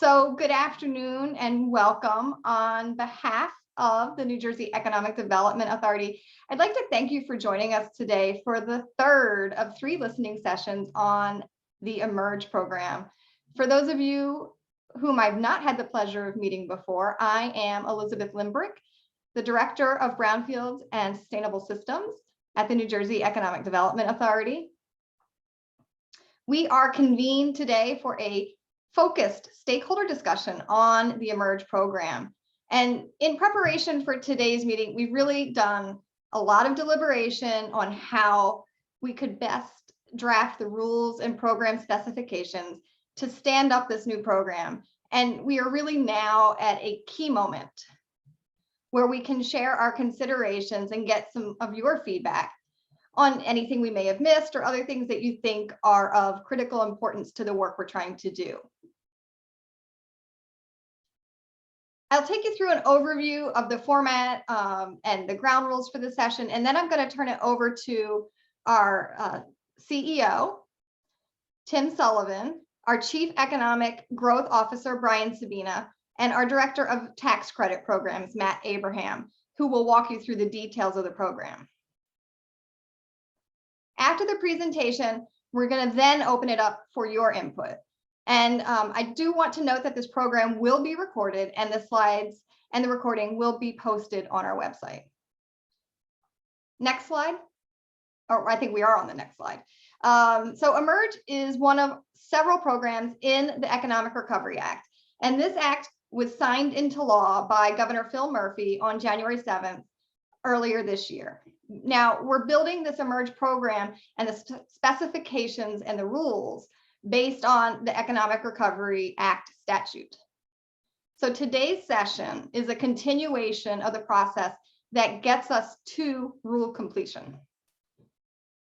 So good afternoon and welcome. On behalf of the New Jersey Economic Development Authority, I'd like to thank you for joining us today for the third of 3 listening sessions on the Emerge program. For those of you whom I've not had the pleasure of meeting before, I am Elizabeth Limbrick, the Director of Brownfields and Sustainable Systems at the New Jersey Economic Development Authority. We are convened today for a focused stakeholder discussion on the Emerge program. And in preparation for today's meeting, we've really done a lot of deliberation on how we could best draft the rules and program specifications to stand up this new program. And we are really now at a key moment where we can share our considerations and get some of your feedback on anything we may have missed or other things that you think are of critical importance to the work we're trying to do. I'll take you through an overview of the format and the ground rules for the session, and then I'm going to turn it over to our CEO, Tim Sullivan, our Chief Economic Growth Officer, Brian Sabina, and our Director of Tax Credit Programs, Matt Abraham, who will walk you through the details of the program. After the presentation, we're going to then open it up for your input. And I do want to note that this program will be recorded and the slides and the recording will be posted on our website. Next slide. Or I think we are on the next slide. So Emerge is one of several programs in the Economic Recovery Act. And this act was signed into law by Governor Phil Murphy on January 7th earlier this year. Now, we're building this Emerge program and the specifications and the rules based on the Economic Recovery Act statute. So today's session is a continuation of the process that gets us to rule completion.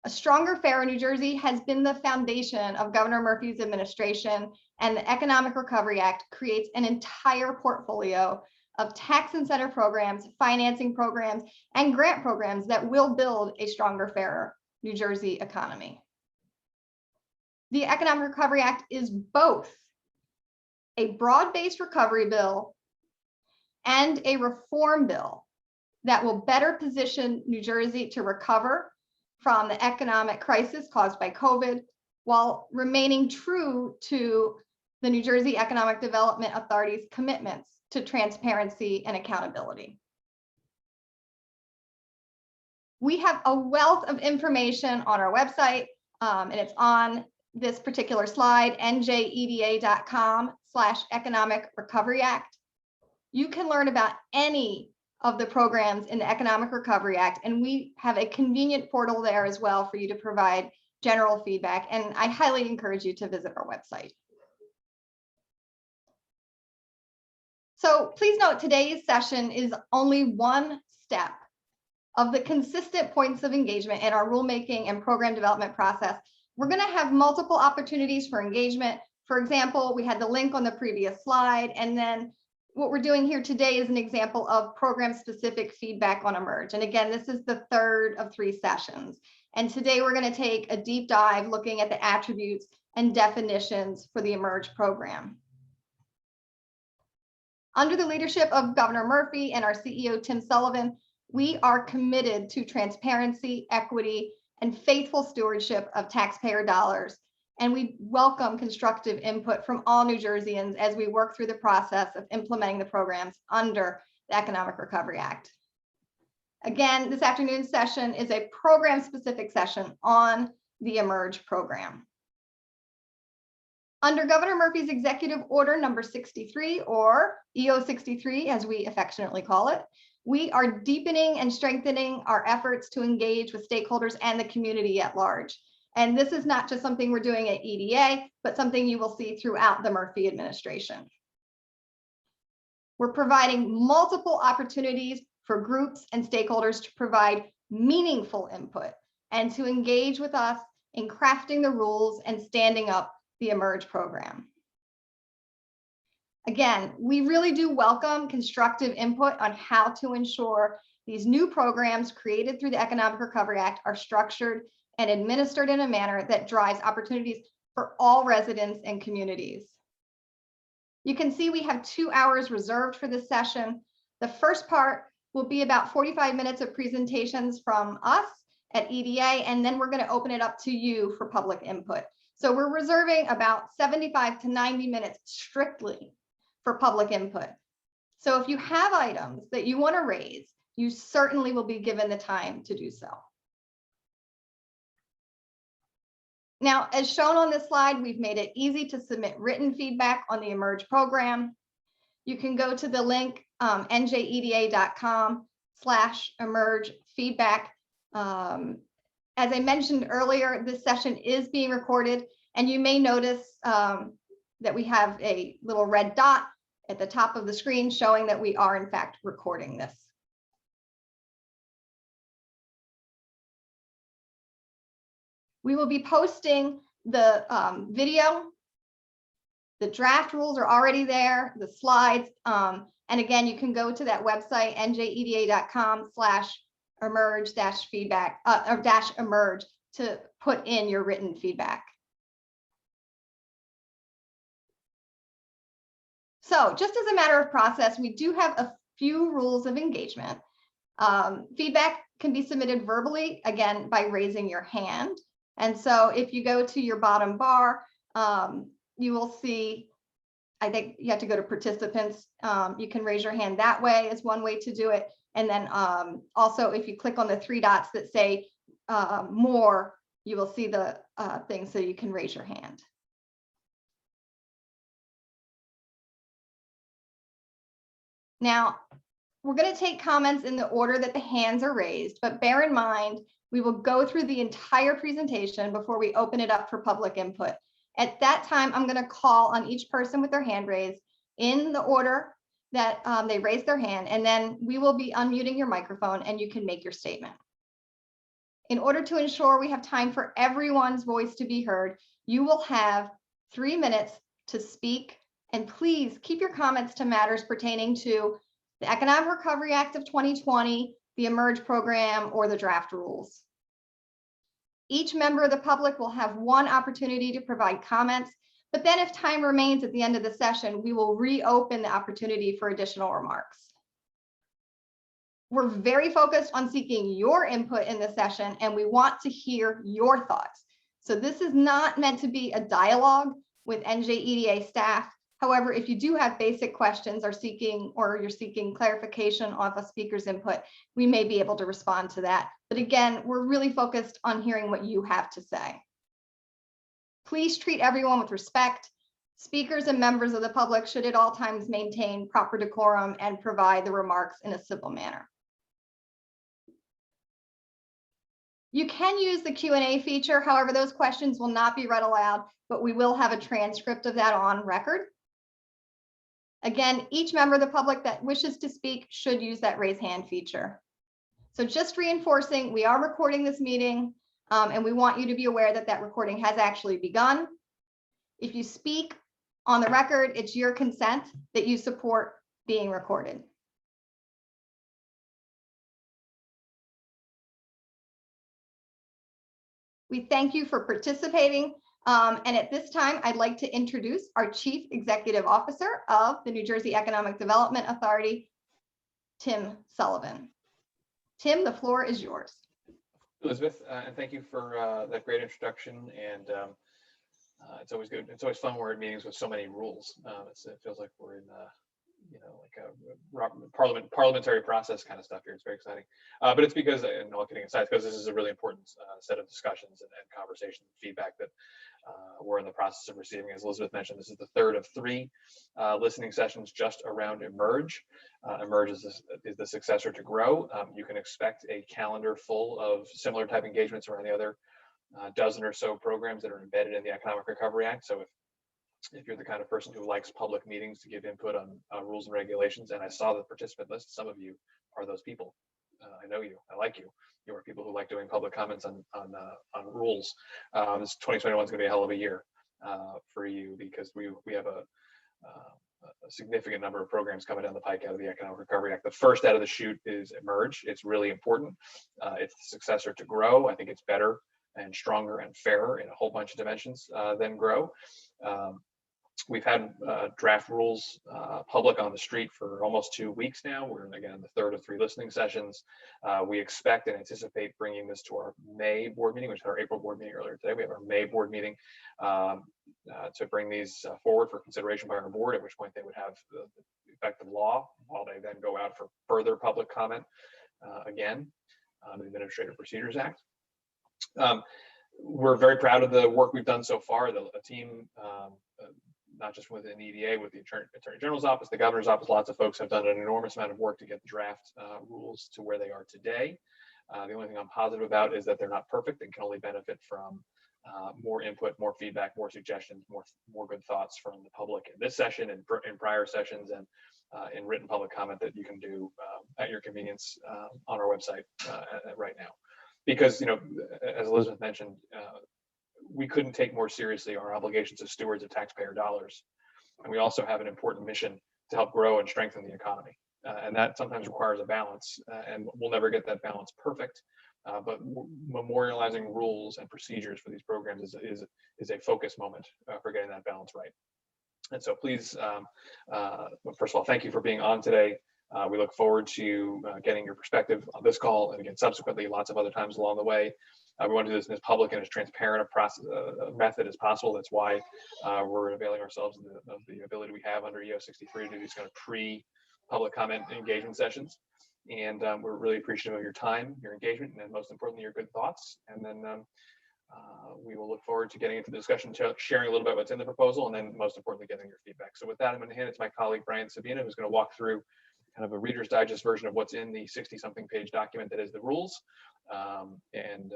A stronger, fairer New Jersey has been the foundation of Governor Murphy's administration, and the Economic Recovery Act creates an entire portfolio of tax incentive programs, financing programs, and grant programs that will build a stronger, fairer New Jersey economy. The Economic Recovery Act is both a broad-based recovery bill and a reform bill that will better position New Jersey to recover from the economic crisis caused by COVID while remaining true to the New Jersey Economic Development Authority's commitments to transparency and accountability. We have a wealth of information on our website, and it's on this particular slide, njeda.com/Economic Recovery Act. You can learn about any of the programs in the Economic Recovery Act, and we have a convenient portal there as well for you to provide general feedback, and I highly encourage you to visit our website. So please note, today's session is only one step of the consistent points of engagement in our rulemaking and program development process. We're going to have multiple opportunities for engagement. For example, we had the link on the previous slide, and then what we're doing here today is an example of program-specific feedback on Emerge. And again, this is the third of 3 sessions. And today we're going to take a deep dive looking at the attributes and definitions for the Emerge program. Under the leadership of Governor Murphy and our CEO, Tim Sullivan, we are committed to transparency, equity, and faithful stewardship of taxpayer dollars. And we welcome constructive input from all New Jerseyans as we work through the process of implementing the programs under the Economic Recovery Act. Again, this afternoon's session is a program-specific session on the Emerge program. Under Governor Murphy's Executive Order number 63, or EO 63, as we affectionately call it, we are deepening and strengthening our efforts to engage with stakeholders and the community at large. And this is not just something we're doing at EDA, but something you will see throughout the Murphy administration. We're providing multiple opportunities for groups and stakeholders to provide meaningful input and to engage with us in crafting the rules and standing up the Emerge program. Again, we really do welcome constructive input on how to ensure these new programs created through the Economic Recovery Act are structured and administered in a manner that drives opportunities for all residents and communities. You can see we have 2 hours reserved for this session. The first part will be about 45 minutes of presentations from us at EDA, and then we're going to open it up to you for public input. So we're reserving about 75 to 90 minutes strictly for public input. So if you have items that you want to raise, you certainly will be given the time to do so. Now, as shown on this slide, we've made it easy to submit written feedback on the eMERGE program. You can go to the link njeda.com/eMERGE feedback. As I mentioned earlier, this session is being recorded, and you may notice that we have a little red dot at the top of the screen showing that we are in fact recording this. We will be posting the video. The draft rules are already there, the slides. And again, you can go to that website, njeda.com/eMERGE-feedback or -eMERGE to put in your written feedback. So just as a matter of process, we do have a few rules of engagement. Feedback can be submitted verbally, again, by raising your hand. And so if you go to your bottom bar, you will see, I think you have to go to participants. You can raise your hand that way is one way to do it. And then also, if you click on the 3 dots that say more, you will see the thing so you can raise your hand. Now, we're going to take comments in the order that the hands are raised, but bear in mind, we will go through the entire presentation before we open it up for public input. At that time, I'm going to call on each person with their hand raised in the order that they raised their hand, and then we will be unmuting your microphone and you can make your statement. In order to ensure we have time for everyone's voice to be heard, you will have 3 minutes to speak, and please keep your comments to matters pertaining to the Economic Recovery Act of 2020, the eMERGE program, or the draft rules. Each member of the public will have 1 opportunity to provide comments, but then if time remains at the end of the session, we will reopen the opportunity for additional remarks. We're very focused on seeking your input in the session, and we want to hear your thoughts. So this is not meant to be a dialogue with NJEDA staff. However, if you do have basic questions or you're seeking clarification of a speaker's input, we may be able to respond to that. But again, we're really focused on hearing what you have to say. Please treat everyone with respect. Speakers and members of the public should at all times maintain proper decorum and provide the remarks in a civil manner. You can use the Q&A feature. However, those questions will not be read aloud, but we will have a transcript of that on record. Again, each member of the public that wishes to speak should use that raise hand feature. So just reinforcing, we are recording this meeting, and we want you to be aware that that recording has actually begun. If you speak on the record, it's your consent that you support being recorded. We thank you for participating. And at this time, I'd like to introduce our Chief Executive Officer of the New Jersey Economic Development Authority, Tim Sullivan. Tim, the floor is yours. Elizabeth, and thank you for that great introduction. And it's always good. It's always fun when we're in meetings with so many rules. It feels like we're in like a parliamentary process kind of stuff here. It's very exciting. But it's because, and all kidding aside, because this is a really important set of discussions and conversations and feedback that we're in the process of receiving. As Elizabeth mentioned, this is the 3rd of 3 listening sessions just around eMERGE. eMERGE is the successor to GROW. You can expect a calendar full of similar type engagements around the other dozen or so programs that are embedded in the Economic Recovery Act. So if you're the kind of person who likes public meetings to give input on rules and regulations, and I saw the participant list, some of you are those people. I know you, I like you. You are people who like doing public comments on rules. This 2021 is going to be a hell of a year for you, because we have a significant number of programs coming down the pike out of the Economic Recovery Act. The first out of the chute is eMERGE. It's really important. It's the successor to GROW. I think it's better and stronger and fairer in a whole bunch of dimensions than GROW. We've had draft rules public on the street for almost 2 weeks now. We're again in the third of 3 listening sessions. We expect and anticipate bringing this to our May board meeting, which had our April board meeting earlier today. We have our May board meeting to bring these forward for consideration by our board, at which point they would have the effect of law, while they then go out for further public comment again on the Administrative Procedures Act. We're very proud of the work we've done so far. The team, not just within EDA, with the Attorney General's office, the Governor's office, lots of folks have done an enormous amount of work to get the draft rules to where they are today. The only thing I'm positive about is that they're not perfect and can only benefit from more input, more feedback, more suggestions, more good thoughts from the public in this session and in prior sessions, and in written public comment that you can do at your convenience on our website right now. Because, you know, as Elizabeth mentioned, we couldn't take more seriously our obligations as stewards of taxpayer dollars. And we also have an important mission to help grow and strengthen the economy. And that sometimes requires a balance, and we'll never get that balance perfect. But memorializing rules and procedures for these programs is a focus moment for getting that balance right. And so please, first of all, thank you for being on today. We look forward to getting your perspective on this call, and again, subsequently, lots of other times along the way. We want to do this in as public and as transparent a process method as possible. That's why we're availing ourselves of the ability we have under EO 63 to do these kind of pre-public comment engagement sessions. And we're really appreciative of your time, your engagement, and most importantly, your good thoughts. And then we will look forward to getting into the discussion, sharing a little bit what's in the proposal, and then most importantly, getting your feedback. So with that, I'm going to hand it to my colleague, Brian Sabina, who's going to walk through kind of a Reader's Digest version of what's in the 60-something page document that is the rules, and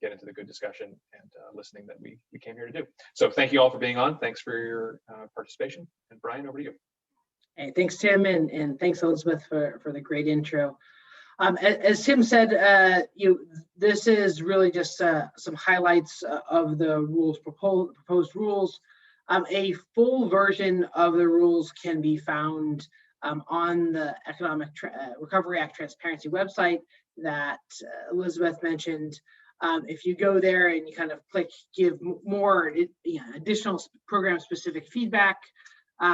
get into the good discussion and listening that we came here to do. So thank you all for being on. Thanks for your participation. And Brian, over to you. Hey, thanks, Tim, and thanks, Elizabeth, for the great intro. As Tim said, this is really just some highlights of the rules, proposed rules. A full version of the rules can be found on the Economic Recovery Act Transparency website that Elizabeth mentioned. If you go there and you kind of click give more additional program specific feedback,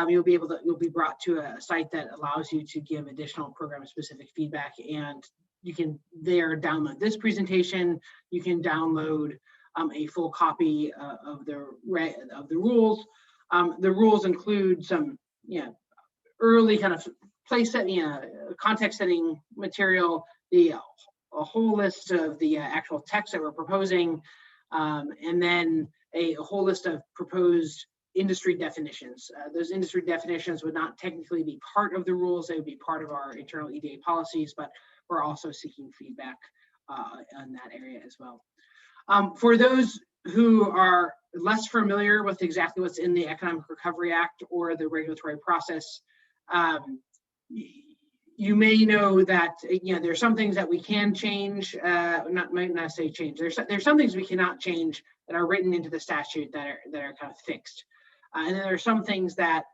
you'll be brought to a site that allows you to give additional program specific feedback, and you can there download this presentation. You can download a full copy of the rules. The rules include some early kind of context setting material, a whole list of the actual text that we're proposing, and then a whole list of proposed industry definitions. Those industry definitions would not technically be part of the rules. They would be part of our internal EDA policies, but we're also seeking feedback on that area as well. For those who are less familiar with exactly what's in the Economic Recovery Act or the regulatory process, you may know that there's some things that we can change. Might not say change. There's some things we cannot change that are written into the statute that are kind of fixed, and then there are some things that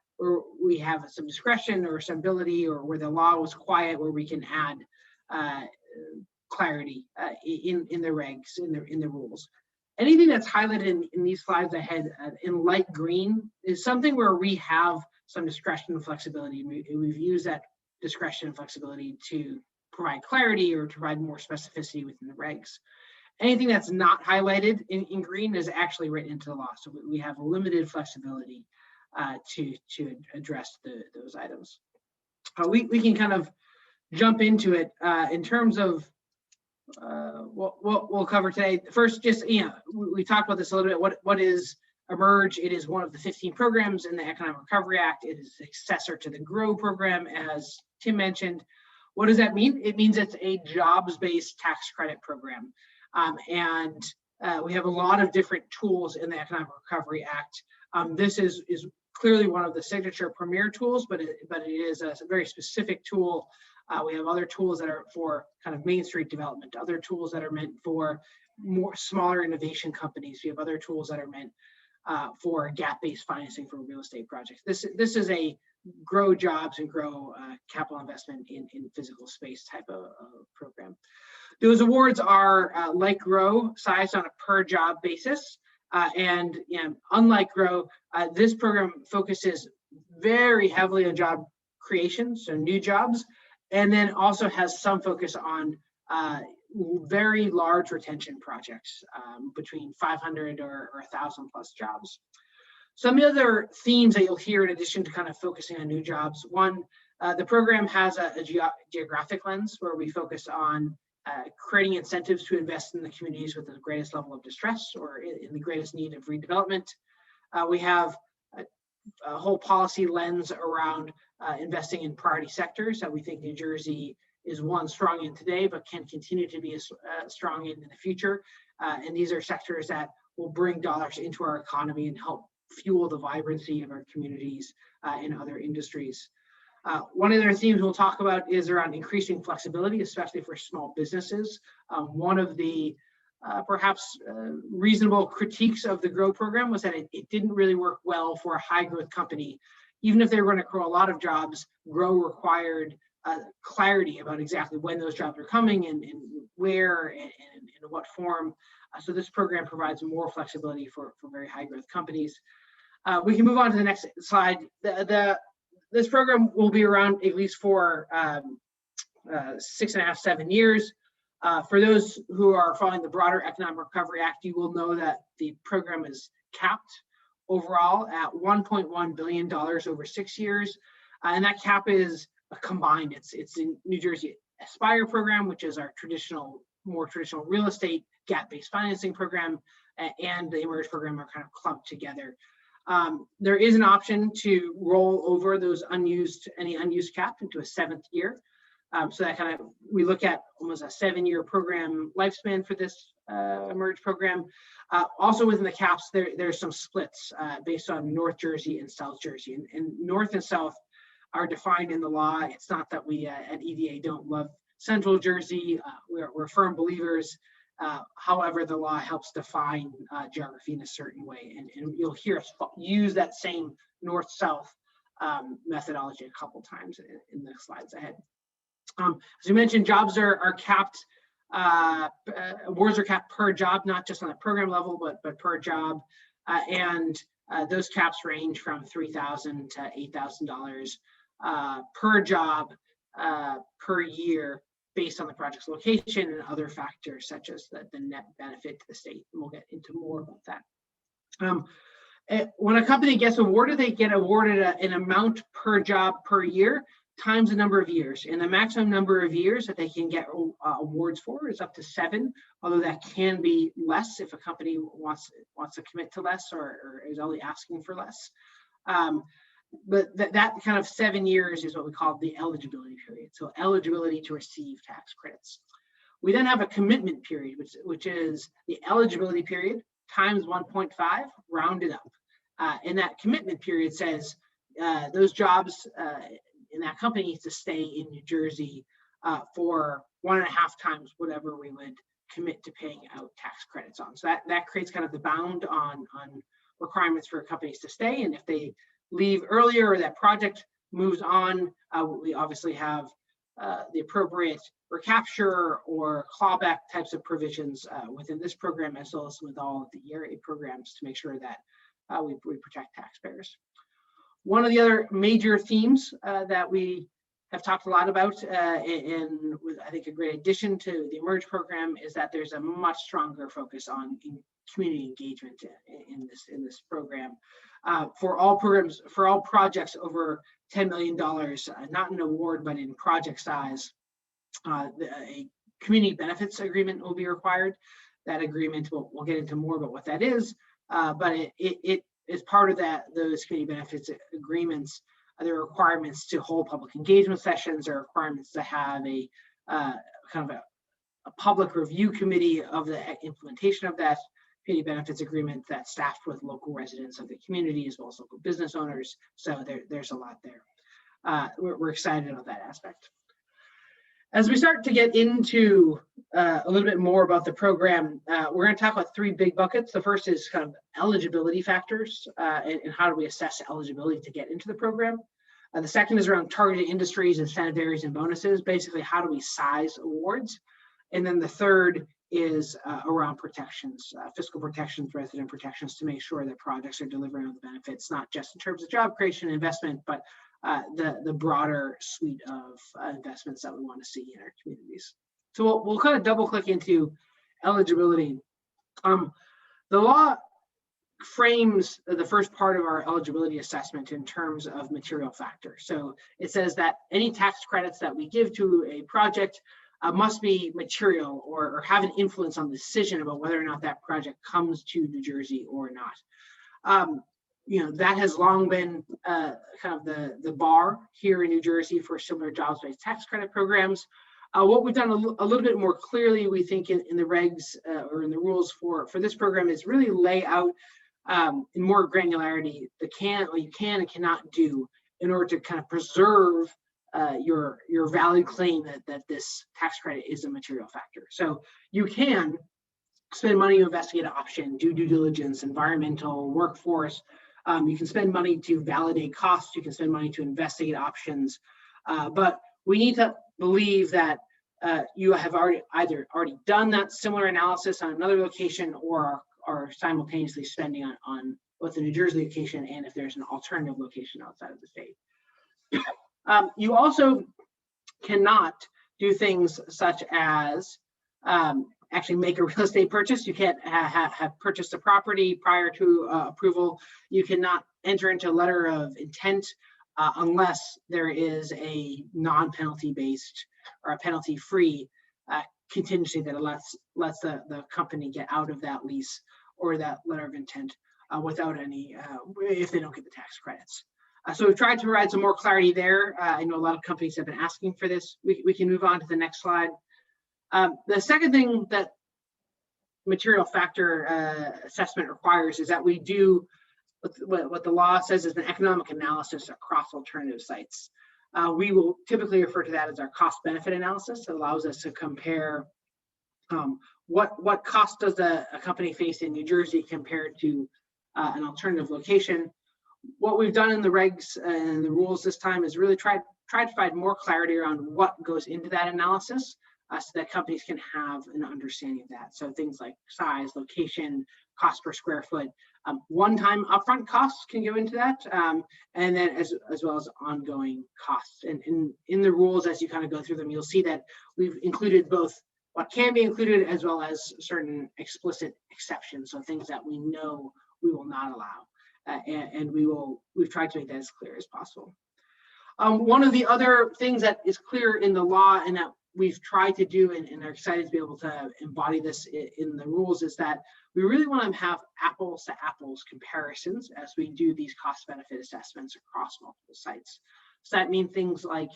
we have some discretion or some ability, or where the law was quiet, where we can add clarity in the regs, in the rules. Anything that's highlighted in these slides ahead in light green is something where we have some discretion and flexibility. We've used that discretion and flexibility to provide clarity or to provide more specificity within the regs. Anything that's not highlighted in green is actually written into the law. So we have limited flexibility to address those items. We can kind of jump into it in terms of what we'll cover today. First, just we talked about this a little bit. What is Emerge? It is one of the 15 programs in the Economic Recovery Act. It is successor to the GROW program, as Tim mentioned. What does that mean? It means it's a jobs-based tax credit program, and we have a lot of different tools in the Economic Recovery Act. This is clearly one of the signature premier tools, but it is a very specific tool. We have other tools that are for kind of Main Street development, other tools that are meant for more smaller innovation companies. We have other tools that are meant for gap-based financing for real estate projects. This is a grow jobs and grow capital investment in physical space type of program. Those awards are like GROW, sized on a per job basis. And unlike GROW, this program focuses very heavily on job creation, so new jobs, and then also has some focus on very large retention projects, between 500 or 1,000 plus jobs. Some of the other themes that you'll hear in addition to kind of focusing on new jobs, one, the program has a geographic lens where we focus on creating incentives to invest in the communities with the greatest level of distress or in the greatest need of redevelopment. We have a whole policy lens around investing in priority sectors that we think New Jersey is one strong in today, but can continue to be strong in the future. And these are sectors that will bring dollars into our economy and help fuel the vibrancy of our communities and other industries. One of the themes we'll talk about is around increasing flexibility, especially for small businesses. One of the perhaps reasonable critiques of the GROW program was that it didn't really work well for a high growth company. Even if they were going to grow a lot of jobs, GROW required clarity about exactly when those jobs are coming and where and in what form. So this program provides more flexibility for very high growth companies. We can move on to the next slide. This program will be around at least for 6.5, 7 years. For those who are following the broader Economic Recovery Act, you will know that the program is capped overall at $1.1 billion over 6 years. And that cap is combined. It's the New Jersey Aspire program, which is our more traditional real estate gap-based financing program, and the Emerge program are kind of clumped together. There is an option to roll over any unused cap into a 7th year. So that kind of, we look at almost a 7-year program lifespan for this Emerge program. Also within the caps, there's some splits based on North Jersey and South Jersey. And North and South are defined in the law. It's not that we at EDA don't love Central Jersey. We're firm believers. However, the law helps define geography in a certain way. And you'll hear us use that same North-South methodology a couple times in the slides ahead. As we mentioned, jobs are capped. Awards are capped per job, not just on the program level, but per job. And those caps range from $3,000 to $8,000 per job per year, based on the project's location and other factors such as the net benefit to the state. And we'll get into more about that. When a company gets awarded, they get awarded an amount per job per year times the number of years. And the maximum number of years that they can get awards for is up to 7, although that can be less if a company wants to commit to less or is only asking for less. But that kind of 7 years is what we call the eligibility period. So eligibility to receive tax credits. We then have a commitment period, which is the eligibility period times 1.5 rounded up. And that commitment period says those jobs in that company needs to stay in New Jersey for 1.5 times whatever we would commit to paying out tax credits on. So that creates kind of the bound on requirements for companies to stay. And if they leave earlier or that project moves on, we obviously have the appropriate recapture or clawback types of provisions within this program, as well as with all of the ERA programs, to make sure that we protect taxpayers. One of the other major themes that we have talked a lot about, and with I think a great addition to the Emerge program, is that there's a much stronger focus on community engagement in this program. For all programs, for all projects over $10 million, not an award, but in project size, a community benefits agreement will be required. That agreement, we'll get into more about what that is, but it is part of those community benefits agreements. There are requirements to hold public engagement sessions, there are requirements to have a kind of a public review committee of the implementation of that community benefits agreement that's staffed with local residents of the community as well as local business owners. So there's a lot there. We're excited about that aspect. As we start to get into a little bit more about the program, we're going to talk about 3 big buckets. The first is kind of eligibility factors and how do we assess eligibility to get into the program. The second is around targeted industries, incentive areas, and bonuses. Basically, how do we size awards? And then the third is around protections, fiscal protections, resident protections, to make sure that projects are delivering on the benefits, not just in terms of job creation and investment, but the broader suite of investments that we want to see in our communities. So we'll kind of double click into eligibility. The law frames the first part of our eligibility assessment in terms of material factors. So it says that any tax credits that we give to a project must be material or have an influence on the decision about whether or not that project comes to New Jersey or not. That has long been kind of the bar here in New Jersey for similar jobs-based tax credit programs. What we've done a little bit more clearly, we think, in the regs or in the rules for this program is really lay out in more granularity what you can and cannot do in order to kind of preserve your valid claim that this tax credit is a material factor. So you can spend money to investigate an option, do due diligence, environmental, workforce. You can spend money to validate costs. You can spend money to investigate options. But we need to believe that you have already done that similar analysis on another location or are simultaneously spending on both the New Jersey location and if there's an alternative location outside of the state. You also cannot do things such as actually make a real estate purchase. You can't have purchased a property prior to approval. You cannot enter into a letter of intent unless there is a non-penalty based or a penalty-free contingency that lets the company get out of that lease or that letter of intent without any, if they don't get the tax credits. So we've tried to provide some more clarity there. I know a lot of companies have been asking for this. We can move on to the next slide. The second thing that material factor assessment requires is that we do what the law says is an economic analysis across alternative sites. We will typically refer to that as our cost benefit analysis. It allows us to compare what cost does a company face in New Jersey compared to an alternative location. What we've done in the regs and the rules this time is really try to provide more clarity around what goes into that analysis so that companies can have an understanding of that. So things like size, location, cost per square foot, one-time upfront costs can go into that, and then as well as ongoing costs. And in the rules, as you kind of go through them, you'll see that we've included both what can be included as well as certain explicit exceptions. So things that we know we will not allow. And we've tried to make that as clear as possible. One of the other things that is clear in the law and that we've tried to do and are excited to be able to embody this in the rules is that we really want to have apples to apples comparisons as we do these cost benefit assessments across multiple sites. So that means things like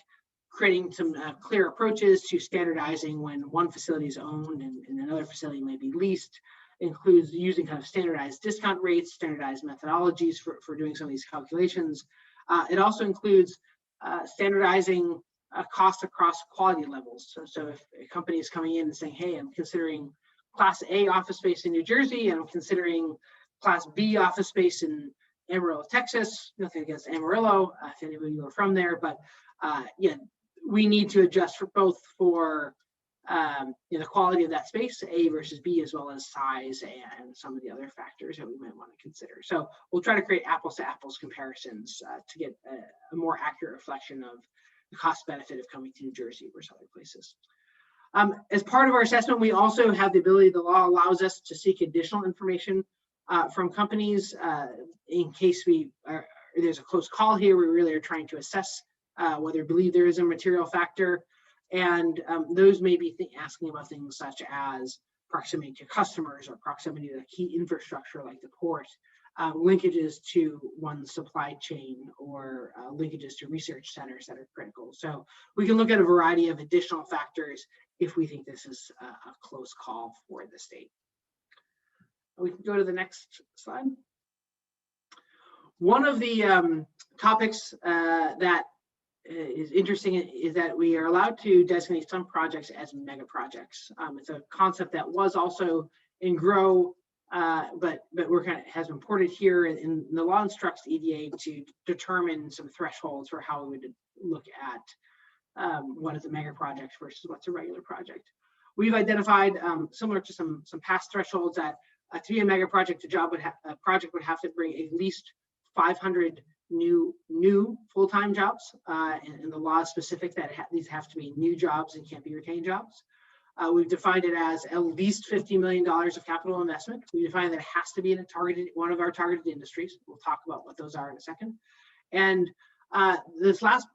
creating some clear approaches to standardizing when one facility is owned and another facility may be leased. Includes using kind of standardized discount rates, standardized methodologies for doing some of these calculations. It also includes standardizing costs across quality levels. So if a company is coming in and saying, hey, I'm considering Class A office space in New Jersey, and I'm considering Class B office space in Amarillo, Texas. Nothing against Amarillo, if any of you are from there, but yeah, we need to adjust for both for the quality of that space, A versus B, as well as size and some of the other factors that we might want to consider. So we'll try to create apples to apples comparisons to get a more accurate reflection of the cost benefit of coming to New Jersey versus other places. As part of our assessment, we also have the ability, the law allows us to seek additional information from companies in case there's a close call here. We really are trying to assess whether we believe there is a material factor. And those may be asking about things such as proximity to customers or proximity to key infrastructure like the port, linkages to one's supply chain or linkages to research centers that are critical. So we can look at a variety of additional factors if we think this is a close call for the state. We can go to the next slide. One of the topics that is interesting is that we are allowed to designate some projects as mega projects. It's a concept that was also in GROW, but has been ported here, and the law instructs EDA to determine some thresholds for how we would look at what is a mega project versus what's a regular project. we've identified, similar to some past thresholds, that to be a mega project, a project would have to bring at least 500 new full-time jobs, and the law is specific that these have to be new jobs and can't be retained jobs. We've defined it as at least $50 million of capital investment. We define that it has to be in one of our targeted industries. We'll talk about what those are in a second. And this last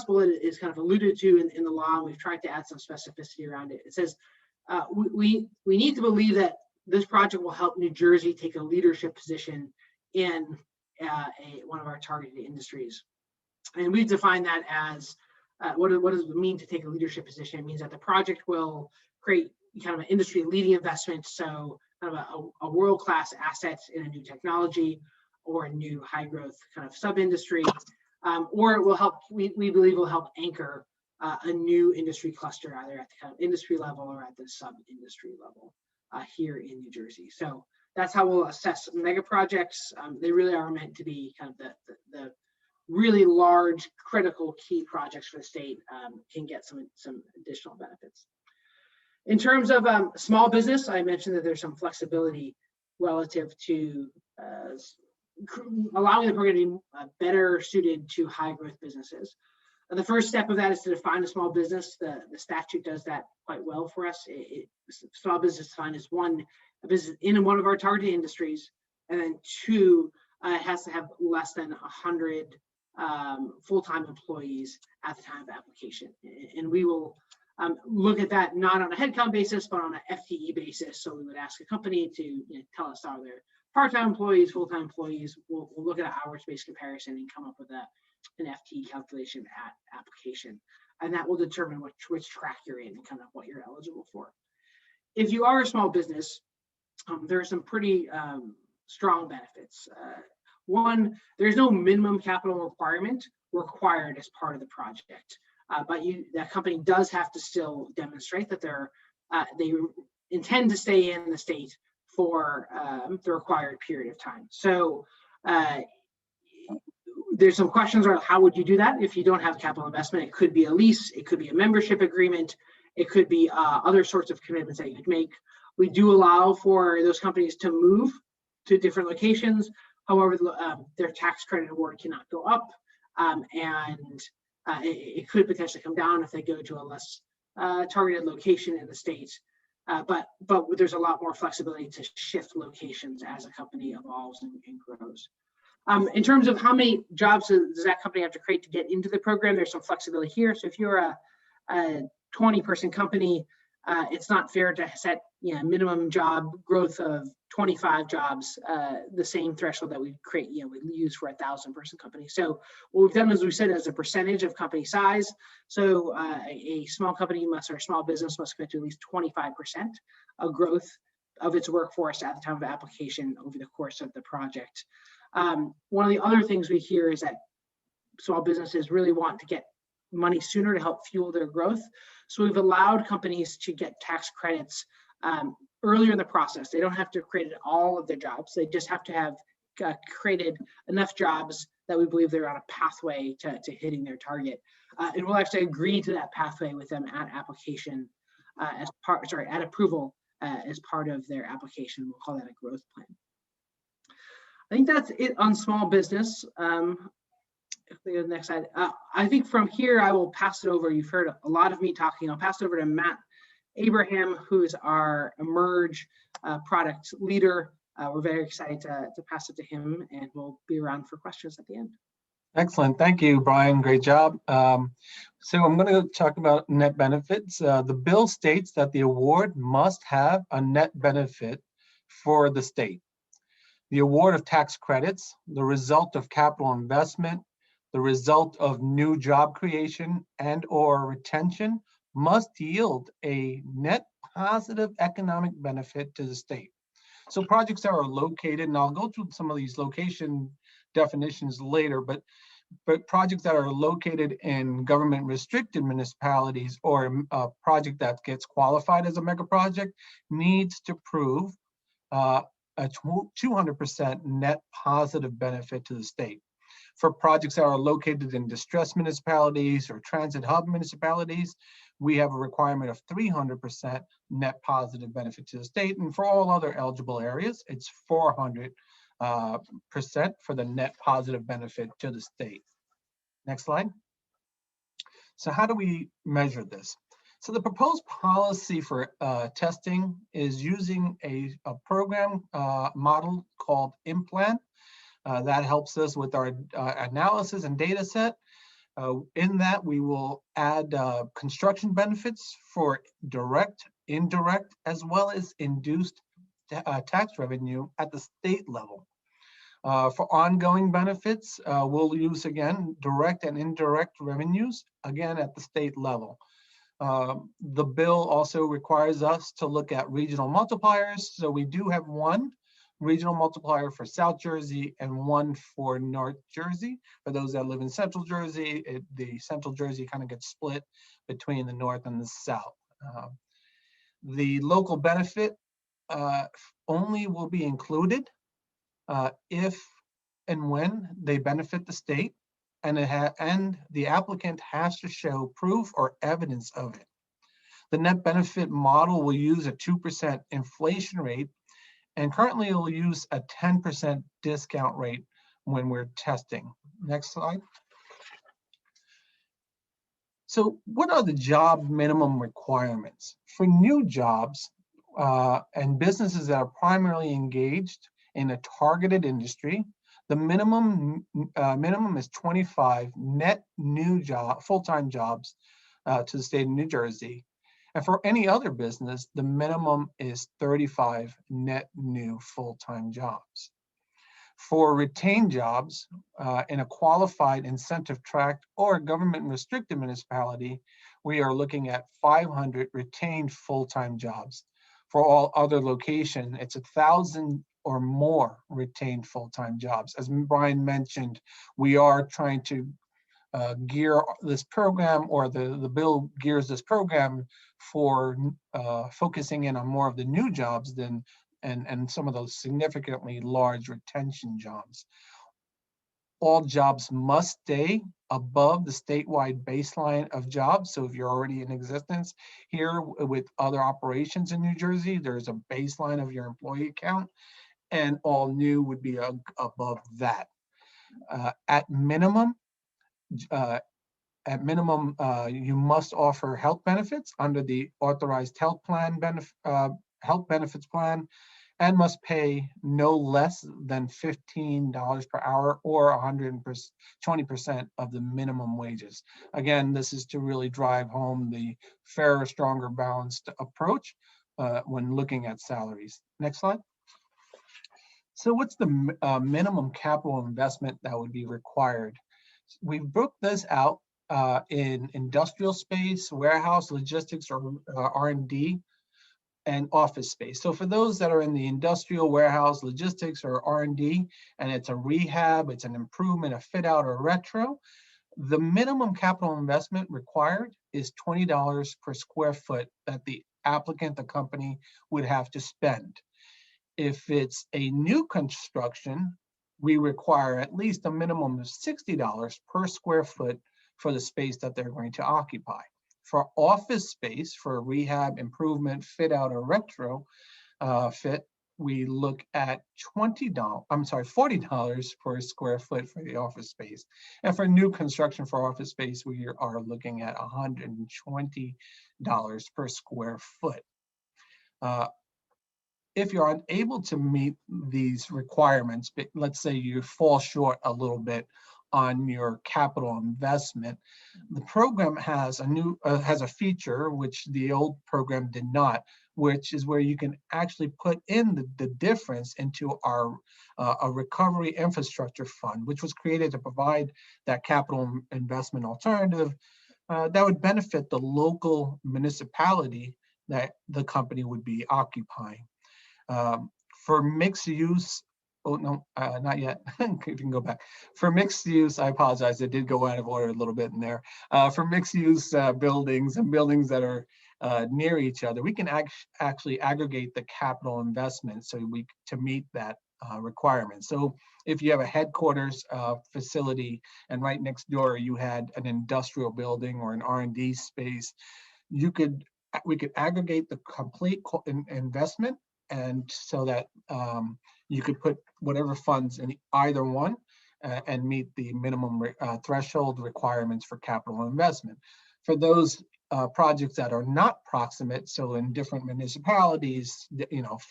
bullet is kind of alluded to in the law, and we've tried to add some specificity around it. It says we need to believe that this project will help New Jersey take a leadership position in one of our targeted industries. And we've defined that as what does it mean to take a leadership position? It means that the project will create kind of an industry leading investment, so kind of a world-class asset in a new technology or a new high growth kind of sub-industry, or it will help, we believe will help anchor a new industry cluster, either at the kind of industry level or at the sub-industry level here in New Jersey. So that's how we'll assess mega projects. They really are meant to be kind of the really large, critical, key projects for the state, can get some additional benefits. In terms of small business, I mentioned that there's some flexibility relative to allowing the program to be better suited to high growth businesses. The first step of that is to define a small business. The statute does that quite well for us. Small business defined as one, a business in one of our targeted industries, and then two, it has to have less than 100 full-time employees at the time of application. And we will look at that not on a headcount basis, but on an FTE basis. So we would ask a company to tell us, are there part-time employees, full-time employees? We'll look at an hours-based comparison and come up with an FTE calculation at application. And that will determine which track you're in and kind of what you're eligible for. If you are a small business, there are some pretty strong benefits. One, there's no minimum capital requirement required as part of the project, but that company does have to still demonstrate that they intend to stay in the state for the required period of time. So there's some questions around how would you do that if you don't have capital investment. It could be a lease, it could be a membership agreement, it could be other sorts of commitments that you could make. We do allow for those companies to move to different locations. However, their tax credit award cannot go up, and it could potentially come down if they go to a less targeted location in the state. But there's a lot more flexibility to shift locations as a company evolves and grows. In terms of how many jobs does that company have to create to get into the program, there's some flexibility here. So if you're a 20-person company, it's not fair to set minimum job growth of 25 jobs, the same threshold that we create, we use for a 1,000-person company. So what we've done is we set it as a percentage of company size. So a small company or small business must commit to at least 25% of growth of its workforce at the time of application over the course of the project. One of the other things we hear is that small businesses really want to get money sooner to help fuel their growth. So we've allowed companies to get tax credits earlier in the process. They don't have to create all of their jobs. They just have to have created enough jobs that we believe they're on a pathway to hitting their target. And we'll actually agree to that pathway with them at application at approval as part of their application. We'll call that a growth plan. I think that's it on small business. If we go to the next slide, I think from here I will pass it over. You've heard a lot of me talking. I'll pass it over to Matt Abraham, who is our Emerge product leader. We're very excited to pass it to him, and we'll be around for questions at the end. Excellent. Thank you, Brian. Great job. So I'm going to talk about net benefits. The bill states that the award must have a net benefit for the state. The award of tax credits, the result of capital investment, the result of new job creation and/or retention must yield a net positive economic benefit to the state. So projects that are located, and I'll go through some of these location definitions later, but projects that are located in government restricted municipalities or a project that gets qualified as a mega project needs to prove a 200% net positive benefit to the state. For projects that are located in distressed municipalities or transit hub municipalities, we have a requirement of 300% net positive benefit to the state. And for all other eligible areas, it's 400% for the net positive benefit to the state. Next slide. So how do we measure this? So the proposed policy for testing is using a program model called Implant. That helps us with our analysis and data set. In that, we will add construction benefits for direct, indirect, as well as induced tax revenue at the state level. For ongoing benefits, we'll use, again, direct and indirect revenues, again, at the state level. The bill also requires us to look at regional multipliers. So we do have one regional multiplier for South Jersey and one for North Jersey. For those that live in Central Jersey, the Central Jersey kind of gets split between the North and the South. The local benefit only will be included if and when they benefit the state, and the applicant has to show proof or evidence of it. The net benefit model will use a 2% inflation rate, and currently it will use a 10% discount rate when we're testing. Next slide. So what are the job minimum requirements? For new jobs and businesses that are primarily engaged in a targeted industry, the minimum is 25 net new full-time jobs to the state of New Jersey. And for any other business, the minimum is 35 net new full-time jobs. For retained jobs in a qualified incentive tract or government restricted municipality, we are looking at 500 retained full-time jobs. For all other location, it's 1,000 or more retained full-time jobs. As Brian mentioned, we are trying to gear this program, or the bill gears this program for focusing in on more of the new jobs than and some of those significantly large retention jobs. All jobs must stay above the statewide baseline of jobs. So if you're already in existence here with other operations in New Jersey, there's a baseline of your employee count, and all new would be above that. At minimum, you must offer health benefits under the authorized health benefits plan, and must pay no less than $15 per hour or 120% of the minimum wages. Again, this is to really drive home the fairer, stronger, balanced approach when looking at salaries. Next slide. So what's the minimum capital investment that would be required? We've broke this out in industrial space, warehouse, logistics, or R&D, and office space. So for those that are in the industrial, warehouse, logistics, or R&D, and it's a rehab, it's an improvement, a fit out, or retro, the minimum capital investment required is $20 per square foot that the applicant, the company, would have to spend. If it's a new construction, we require at least a minimum of $60 per square foot for the space that they're going to occupy. For office space, for rehab, improvement, fit out, or retro fit, we look at $40 per square foot for the office space. And for new construction for office space, we are looking at $120 per square foot. If you're unable to meet these requirements, but let's say you fall short a little bit on your capital investment, the program has a feature which the old program did not, which is where you can actually put in the difference into our a recovery infrastructure fund, which was created to provide that capital investment alternative that would benefit the local municipality that the company would be occupying. For mixed use, oh no, not yet. You can go back. For mixed use, I apologize, it did go out of order a little bit in there. For mixed use buildings and buildings that are near each other, we can actually aggregate the capital investment to meet that requirement. So if you have a headquarters facility and right next door you had an industrial building or an R&D space, we could aggregate the complete investment, and so that you could put whatever funds in either one and meet the minimum threshold requirements for capital investment. For those projects that are not proximate, so in different municipalities,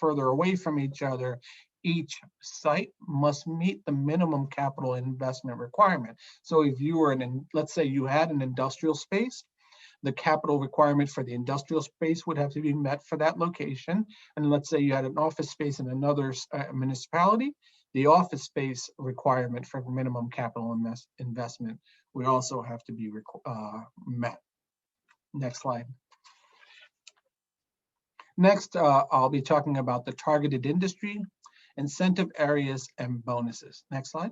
further away from each other, each site must meet the minimum capital investment requirement. So if you were let's say you had an industrial space, the capital requirement for the industrial space would have to be met for that location. And let's say you had an office space in another municipality, the office space requirement for minimum capital investment would also have to be met. Next slide. Next, I'll be talking about the targeted industry, incentive areas, and bonuses. Next slide.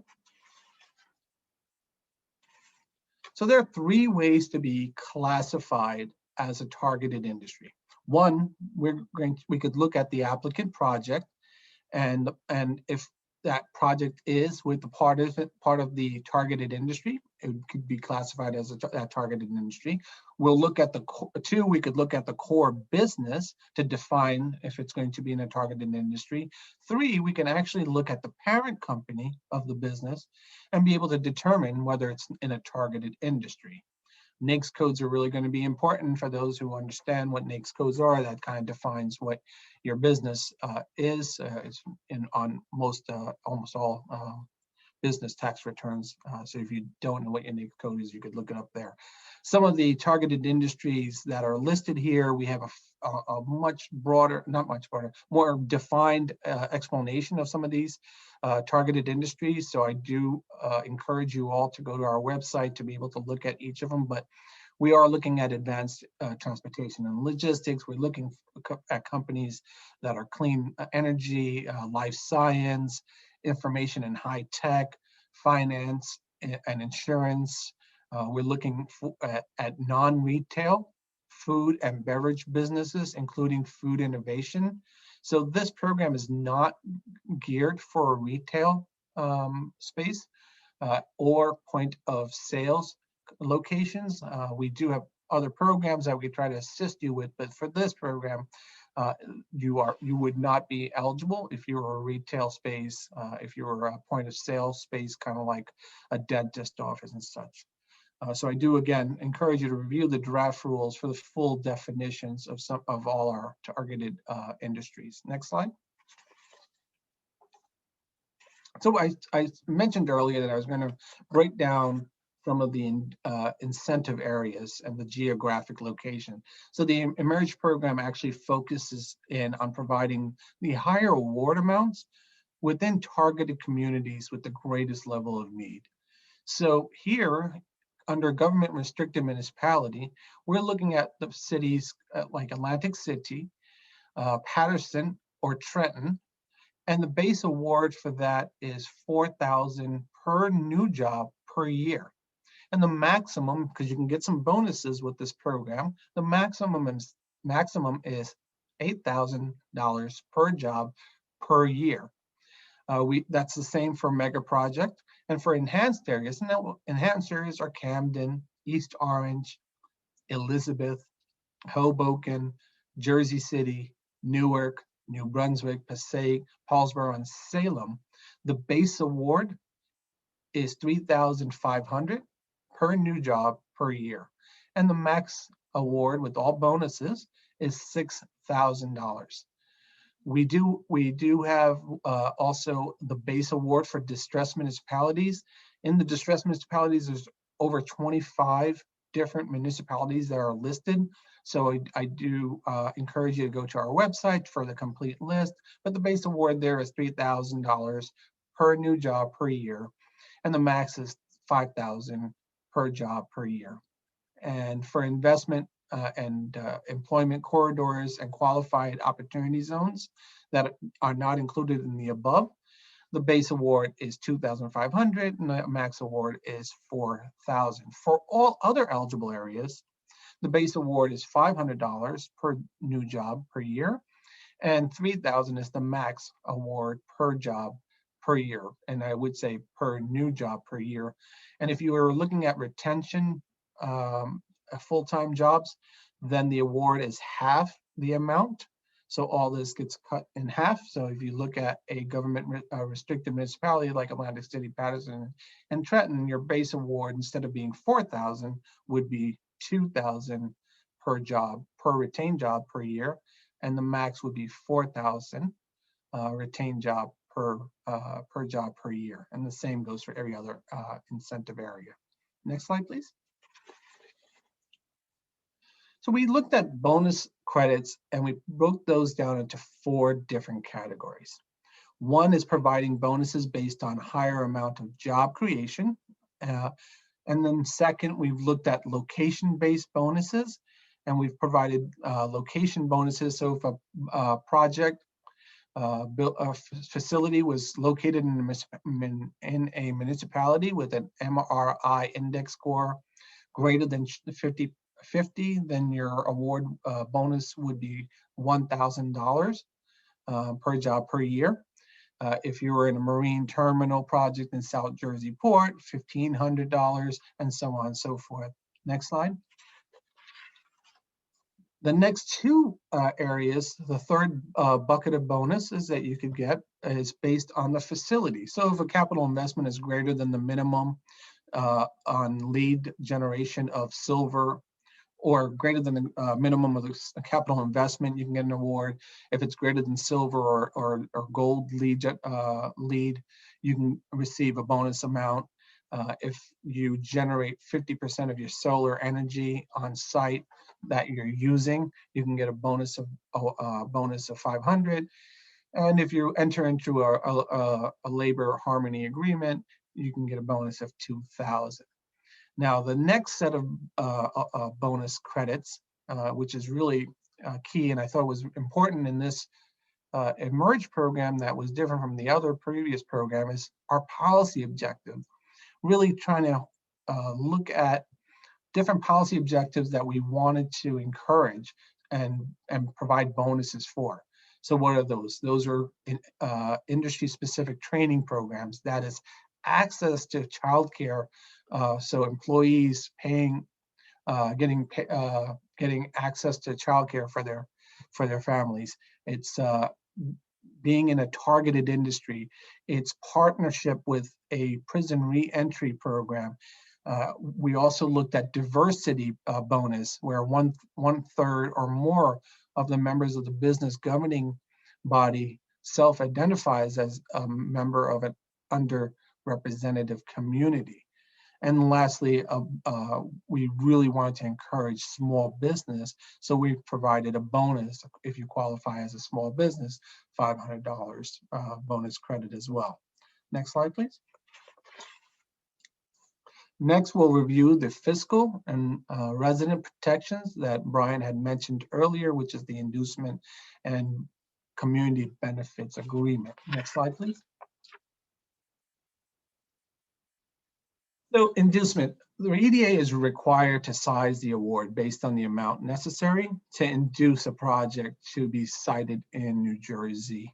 So there are three ways to be classified as a targeted industry. One, we could look at the applicant project, and if that project is with the part of the targeted industry, it could be classified as that targeted industry. We'll look at we could look at the core business to define if it's going to be in a targeted industry. Three, we can actually look at the parent company of the business and be able to determine whether it's in a targeted industry. NAICS codes are really going to be important for those who understand what NAICS codes are. That kind of defines what your business is on almost all business tax returns. So if you don't know what your NAICS code is, you could look it up there. Some of the targeted industries that are listed here, we have a much broader, not much broader, more defined explanation of some of these targeted industries. So I do encourage you all to go to our website to be able to look at each of them, but we are looking at advanced transportation and logistics. We're looking at companies that are clean energy, life science, information and high tech, finance, and insurance. We're looking at non-retail, food and beverage businesses, including food innovation. So this program is not geared for a retail space or point of sales locations. We do have other programs that we try to assist you with, but for this program, you would not be eligible if you were a retail space, if you were a point of sale space, kind of like a dentist office and such. So I do again encourage you to review the draft rules for the full definitions of all our targeted industries. Next slide. So I mentioned earlier that I was going to break down some of the incentive areas and the geographic location. So the Emerge program actually focuses in on providing the higher award amounts within targeted communities with the greatest level of need. So here, under government restricted municipality, we're looking at the cities like Atlantic City, Patterson, or Trenton, and the base award for that is $4,000 per new job per year. And the maximum, because you can get some bonuses with this program, the maximum is $8,000 per job per year. That's the same for mega project. And for enhanced areas, and enhanced areas are Camden, East Orange, Elizabeth, Hoboken, Jersey City, Newark, New Brunswick, Passaic, Paulsboro, and Salem. The base award is $3,500 per new job per year. And the max award with all bonuses is $6,000. We do have also the base award for distressed municipalities. In the distressed municipalities, there's over 25 different municipalities that are listed. So I do encourage you to go to our website for the complete list, but the base award there is $3,000 per new job per year. And the max is $5,000 per job per year. And for investment and employment corridors and qualified opportunity zones that are not included in the above, the base award is $2,500 and the max award is $4,000. For all other eligible areas, the base award is $500 per new job per year, and $3,000 is the max award per job per year, and I would say per new job per year. And if you are looking at retention full-time jobs, then the award is half the amount. So all this gets cut in half. So if you look at a government restricted municipality like Atlantic City, Patterson, and Trenton, your base award, instead of being 4,000, would be 2,000 per job, per retained job per year, and the max would be 4,000 retained job per job per year. And the same goes for every other incentive area. Next slide, please. So we looked at bonus credits and we broke those down into 4 different categories. One is providing bonuses based on higher amount of job creation. And then second, we've looked at location-based bonuses, and we've provided location bonuses. So if a project facility was located in a municipality with an MRI index score greater than 50, then your award bonus would be $1,000 per job per year. If you were in a marine terminal project in South Jersey Port, $1,500, and so on and so forth. Next slide. The next 2 areas, the third bucket of bonuses that you could get is based on the facility. So if a capital investment is greater than the minimum on lead generation of silver, or greater than the minimum of the capital investment, you can get an award. If it's greater than silver or gold lead, you can receive a bonus amount. If you generate 50% of your solar energy on site that you're using, you can get a bonus of 500. And if you enter into a labor harmony agreement, you can get a bonus of 2,000. Now, the next set of bonus credits, which is really key, and I thought was important in this Emerge program that was different from the other previous program, is our policy objective. Really trying to look at different policy objectives that we wanted to encourage and provide bonuses for. So what are those? Those are industry-specific training programs. That is access to childcare. So employees getting access to childcare for their families. It's being in a targeted industry. It's partnership with a prison re-entry program. We also looked at diversity bonus, where one third or more of the members of the business governing body self-identifies as a member of an underrepresented community. And lastly, we really wanted to encourage small business. So we provided a bonus if you qualify as a small business, $500 bonus credit as well. Next slide, please. Next, we'll review the fiscal and resident protections that Brian had mentioned earlier, which is the inducement and community benefits agreement. Next slide, please. So inducement, the EDA is required to size the award based on the amount necessary to induce a project to be sited in New Jersey.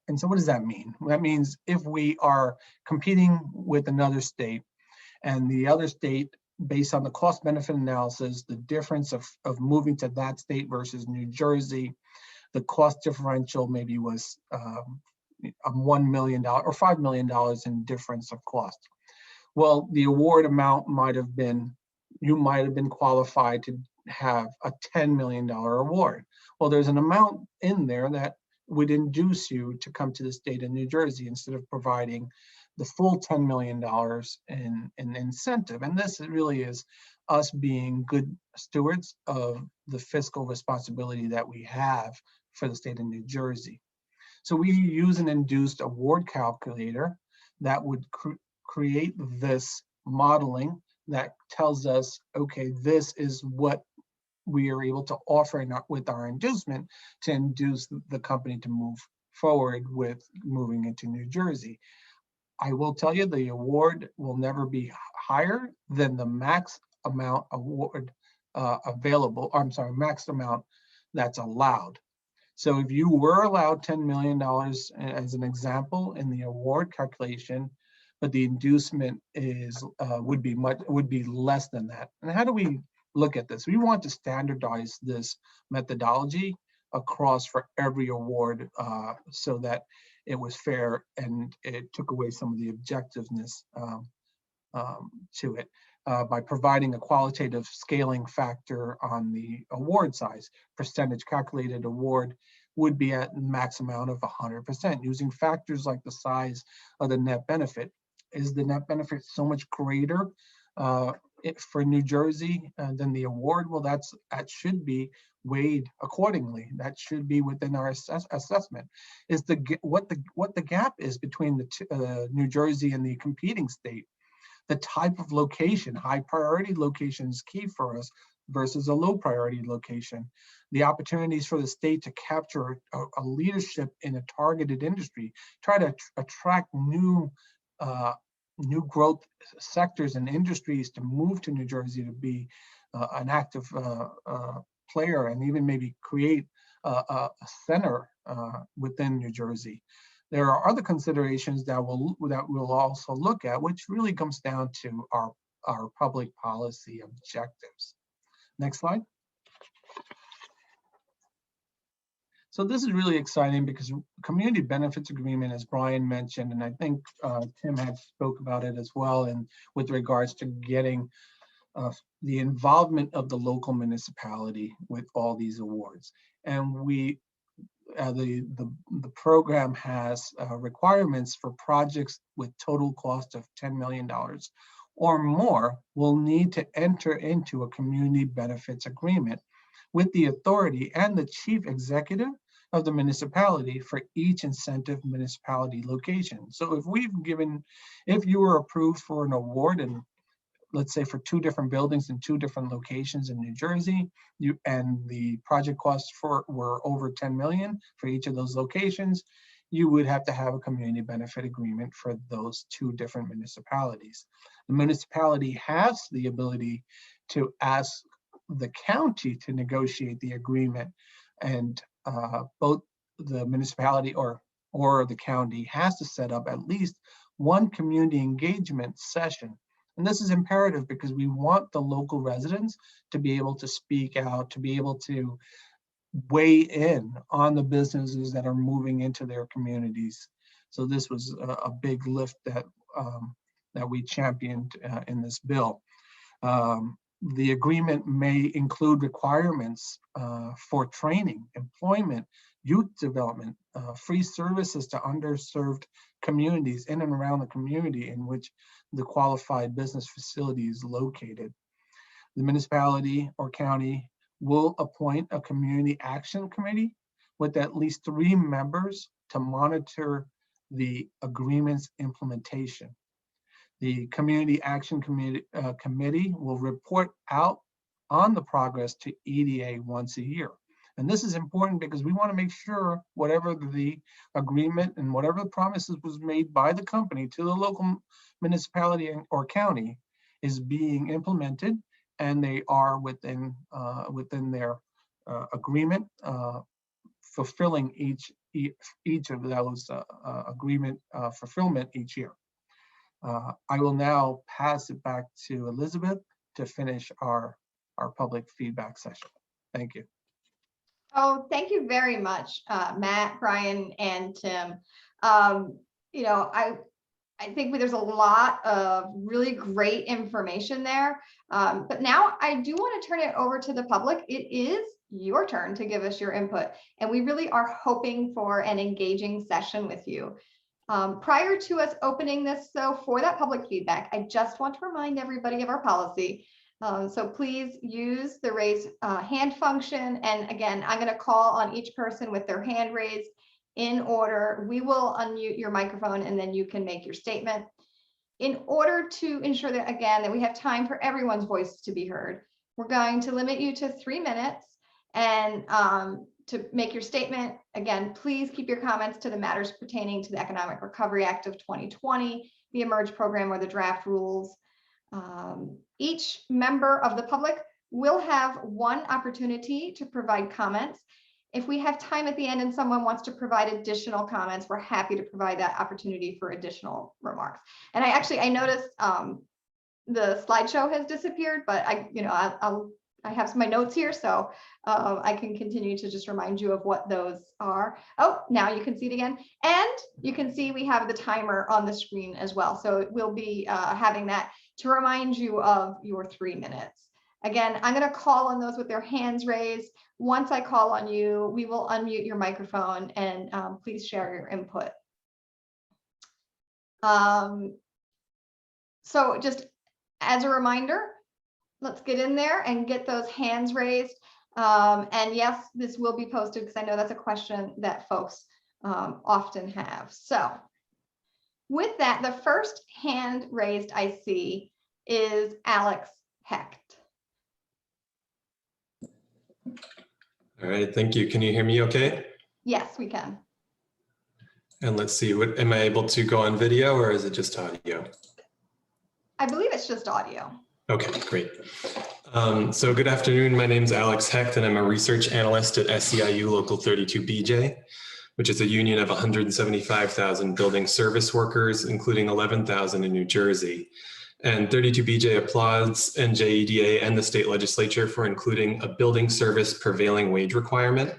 And so what does that mean? That means if we are competing with another state and the other state, based on the cost benefit analysis, the difference of moving to that state versus New Jersey, the cost differential maybe was $1 million or $5 million in difference of cost. Well, the award amount might have been, you might have been qualified to have a $10 million award. Well, there's an amount in there that would induce you to come to the state of New Jersey instead of providing the full $10 million in incentive. And this really is us being good stewards of the fiscal responsibility that we have for the state of New Jersey. So we use an induced award calculator that would create this modeling that tells us, okay, this is what we are able to offer with our inducement to induce the company to move forward with moving into New Jersey. I will tell you the award will never be higher than the max amount award available, I'm sorry, max amount that's allowed. So if you were allowed $10 million as an example in the award calculation, but the inducement is would be less than that. And how do we look at this. We want to standardize this methodology across for every award so that it was fair and it took away some of the objectiveness to it by providing a qualitative scaling factor on the award size. Percentage calculated award would be at max amount of 100% using factors like the size of the net benefit. Is the net benefit so much greater for New Jersey than the award? Well, that should be weighed accordingly. That should be within our assessment. Is what the gap is between the New Jersey and the competing state. The type of location, high priority location is key for us versus a low priority location. The opportunities for the state to capture a leadership in a targeted industry, try to attract new growth sectors and industries to move to New Jersey to be an active player and even maybe create a center within New Jersey. There are other considerations that we'll also look at, which really comes down to our public policy objectives. Next slide. So this is really exciting because community benefits agreement, as Brian mentioned, and I think Tim had spoke about it as well, and with regards to getting the involvement of the local municipality with all these awards. And the program has requirements for projects with total cost of $10 million or more will need to enter into a community benefits agreement with the authority and the chief executive of the municipality for each incentive municipality location. So if you were approved for an award and let's say for 2 different buildings in 2 different locations in New Jersey, and the project costs were over 10 million for each of those locations, you would have to have a community benefit agreement for those 2 different municipalities. The municipality has the ability to ask the county to negotiate the agreement, and both the municipality or the county has to set up at least 1 community engagement session. And this is imperative because we want the local residents to be able to speak out, to be able to weigh in on the businesses that are moving into their communities. So this was a big lift that we championed in this bill. The agreement may include requirements for training, employment, youth development, free services to underserved communities in and around the community in which the qualified business facility is located. The municipality or county will appoint a community action committee with at least 3 members to monitor the agreement's implementation. The Community Action Committee will report out on the progress to EDA once a year. And this is important because we want to make sure whatever the agreement and whatever the promises was made by the company to the local municipality or county is being implemented, and they are within their agreement, fulfilling each of those agreement fulfillment each year. I will now pass it back to Elizabeth to finish our public feedback session. Thank you. Oh, thank you very much, Matt, Brian, and Tim. You know, I think there's a lot of really great information there. But now I do want to turn it over to the public. It is your turn to give us your input, and we really are hoping for an engaging session with you. Prior to us opening this, though, for that public feedback, I just want to remind everybody of our policy. So please use the raise hand function. And again, I'm going to call on each person with their hand raised in order. We will unmute your microphone and then you can make your statement. In order to ensure that, again, that we have time for everyone's voice to be heard, we're going to limit you to 3 minutes. And to make your statement, again, please keep your comments to the matters pertaining to the Economic Recovery Act of 2020, the Emerge program, or the draft rules. Each member of the public will have 1 opportunity to provide comments. If we have time at the end and someone wants to provide additional comments, we're happy to provide that opportunity for additional remarks. And I noticed the slideshow has disappeared, but I'll I have my notes here, so I can continue to just remind you of what those are. Oh, now you can see it again. And you can see we have the timer on the screen as well. So we'll be having that to remind you of your 3 minutes. Again, I'm going to call on those with their hands raised. Once I call on you, we will unmute your microphone and please share your input. So just as a reminder, let's get in there and get those hands raised. And yes, this will be posted because I know that's a question that folks often have. So with that, the first hand raised I see is Alex Hecht. All right, thank you. Can you hear me okay? Yes, we can. And let's see, what am I able to go on video or is it just audio? I believe it's just audio. Okay, great. So good afternoon. My name is Alex Hecht and I'm a research analyst at SEIU Local 32BJ, which is a union of 175,000 building service workers, including 11,000 in New Jersey. And 32BJ applauds NJEDA and the state legislature for including a building service prevailing wage requirement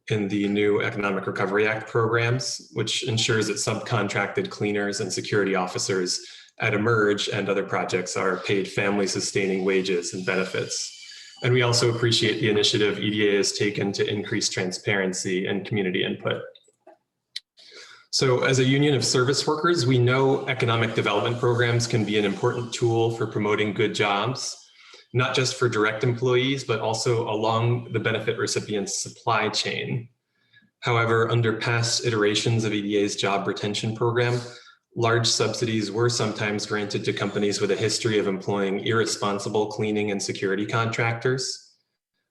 in the new Economic Recovery Act programs, which ensures that subcontracted cleaners and security officers at Emerge and other projects are paid family sustaining wages and benefits. And we also appreciate the initiative EDA has taken to increase transparency and community input. So as a union of service workers, we know economic development programs can be an important tool for promoting good jobs, not just for direct employees, but also along the benefit recipient's supply chain. However, under past iterations of EDA's job retention program, large subsidies were sometimes granted to companies with a history of employing irresponsible cleaning and security contractors,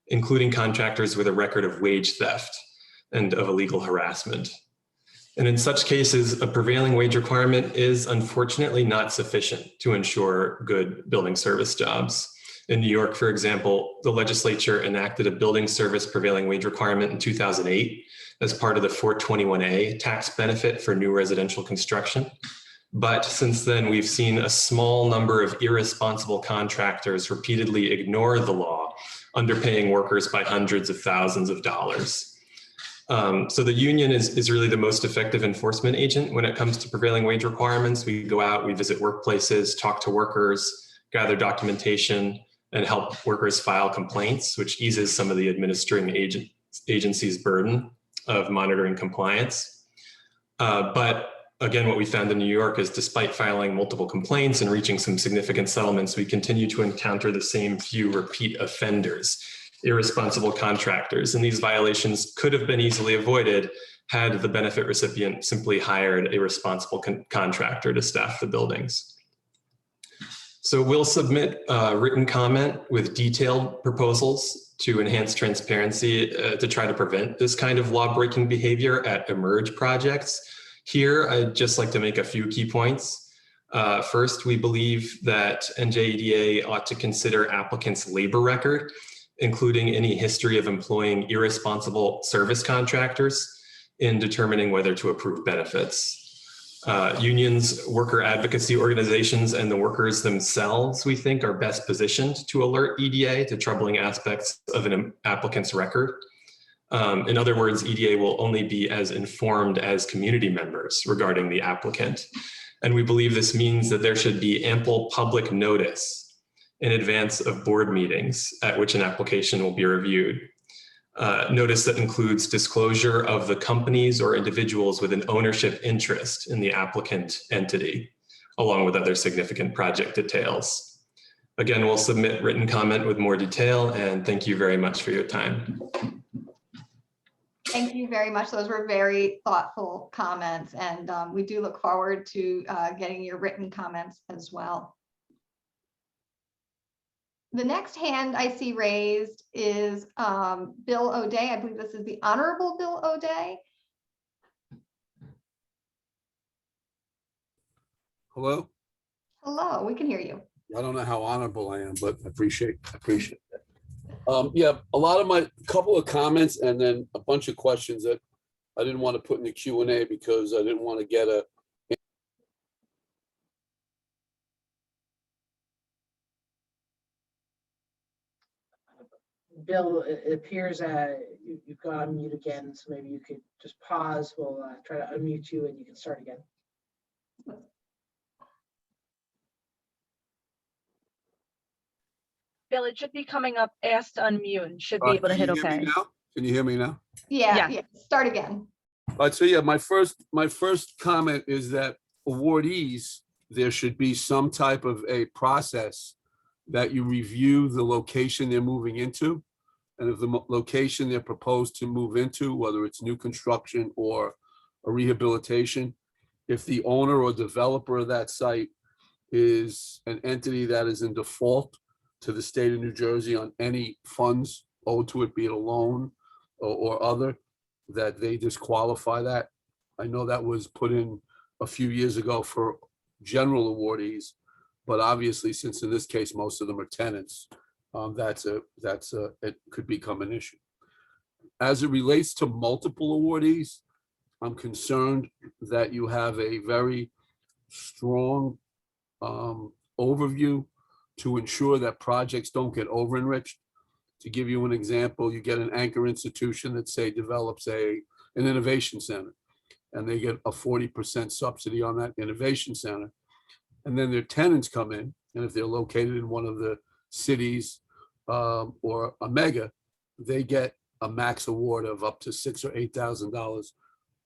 including contractors with a record of wage theft and of illegal harassment. And in such cases, a prevailing wage requirement is unfortunately not sufficient to ensure good building service jobs. In New York, for example, the legislature enacted a building service prevailing wage requirement in 2008 as part of the 421A tax benefit for new residential construction. But since then, we've seen a small number of irresponsible contractors repeatedly ignore the law, underpaying workers by hundreds of thousands of dollars. So the union is really the most effective enforcement agent when it comes to prevailing wage requirements. We go out, we visit workplaces, talk to workers, gather documentation, and help workers file complaints, which eases some of the administering agency's burden of monitoring compliance. But again, what we found in New York is despite filing multiple complaints and reaching some significant settlements, we continue to encounter the same few repeat offenders, irresponsible contractors. And these violations could have been easily avoided had the benefit recipient simply hired a responsible contractor to staff the buildings. So we'll submit a written comment with detailed proposals to enhance transparency to try to prevent this kind of law-breaking behavior at Emerge projects. Here, I'd just like to make a few key points. First, we believe that NJEDA ought to consider applicants' labor record, including any history of employing irresponsible service contractors in determining whether to approve benefits. Unions, worker advocacy organizations, and the workers themselves, we think, are best positioned to alert EDA to troubling aspects of an applicant's record. In other words, EDA will only be as informed as community members regarding the applicant. And we believe this means that there should be ample public notice in advance of board meetings at which an application will be reviewed. Notice that includes disclosure of the companies or individuals with an ownership interest in the applicant entity, along with other significant project details. Again, we'll submit written comment with more detail, and thank you very much for your time. Thank you very much. Those were very thoughtful comments, and we do look forward to getting your written comments as well. The next hand I see raised is Bill O'Day. I believe this is the Honorable Bill O'Day. Hello. Hello, we can hear you. I don't know how honorable I am, but I appreciate that. Yeah, a lot of my couple of comments and then a bunch of questions that I didn't want to put in the Q&A because I didn't want to get a Bill, it appears you've gone on mute again, so maybe you could just pause. We'll try to unmute you and you can start again. Bill, it should be coming up, asked to unmute, and should be able to hit Can you hear me okay. now? Can you hear me now? Yeah, Yeah. yeah, start again. All right, so yeah, my first comment is that awardees, there should be some type of a process that you review the location they're moving into. And if the location they're proposed to move into, whether it's new construction or a rehabilitation, if the owner or developer of that site is an entity that is in default to the state of New Jersey on any funds owed to it, be it a loan or other, that they disqualify that. I know that was put in a few years ago for general awardees, but obviously, since in this case, most of them are tenants, it could become an issue. As it relates to multiple awardees, I'm concerned that you have a very strong overview to ensure that projects don't get over-enriched. To give you an example, you get an anchor institution that, say, develops an innovation center, and they get a 40% subsidy on that innovation center. And then their tenants come in, and if they're located in one of the cities or a mega, they get a max award of up to $6,000 or $8,000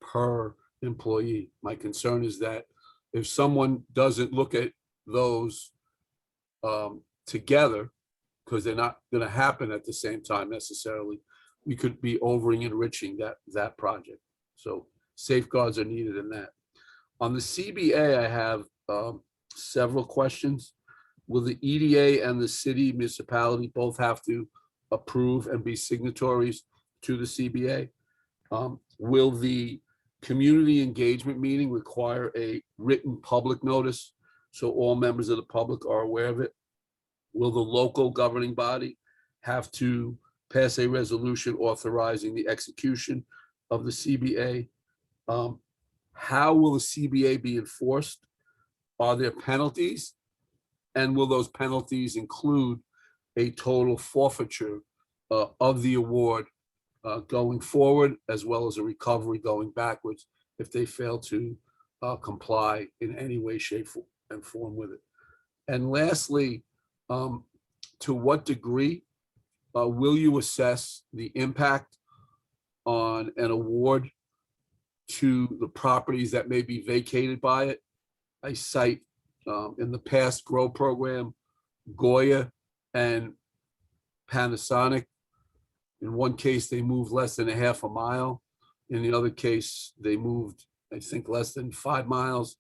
per employee. My concern is that if someone doesn't look at those together, because they're not going to happen at the same time necessarily, we could be over-enriching that project. So safeguards are needed in that. On the CBA, I have several questions. Will the EDA and the city municipality both have to approve and be signatories to the CBA? Will the community engagement meeting require a written public notice so all members of the public are aware of it? Will the local governing body have to pass a resolution authorizing the execution of the CBA? How will the CBA be enforced? Are there penalties? And will those penalties include a total forfeiture of the award going forward, as well as a recovery going backwards if they fail to comply in any way, shape, and form with it? And lastly, to what degree will you assess the impact on an award to the properties that may be vacated by it? I cite in the past GROW program, Goya and Panasonic. In one case, they moved less than a half a mile. In the other case, they moved, I think, less than 5 miles.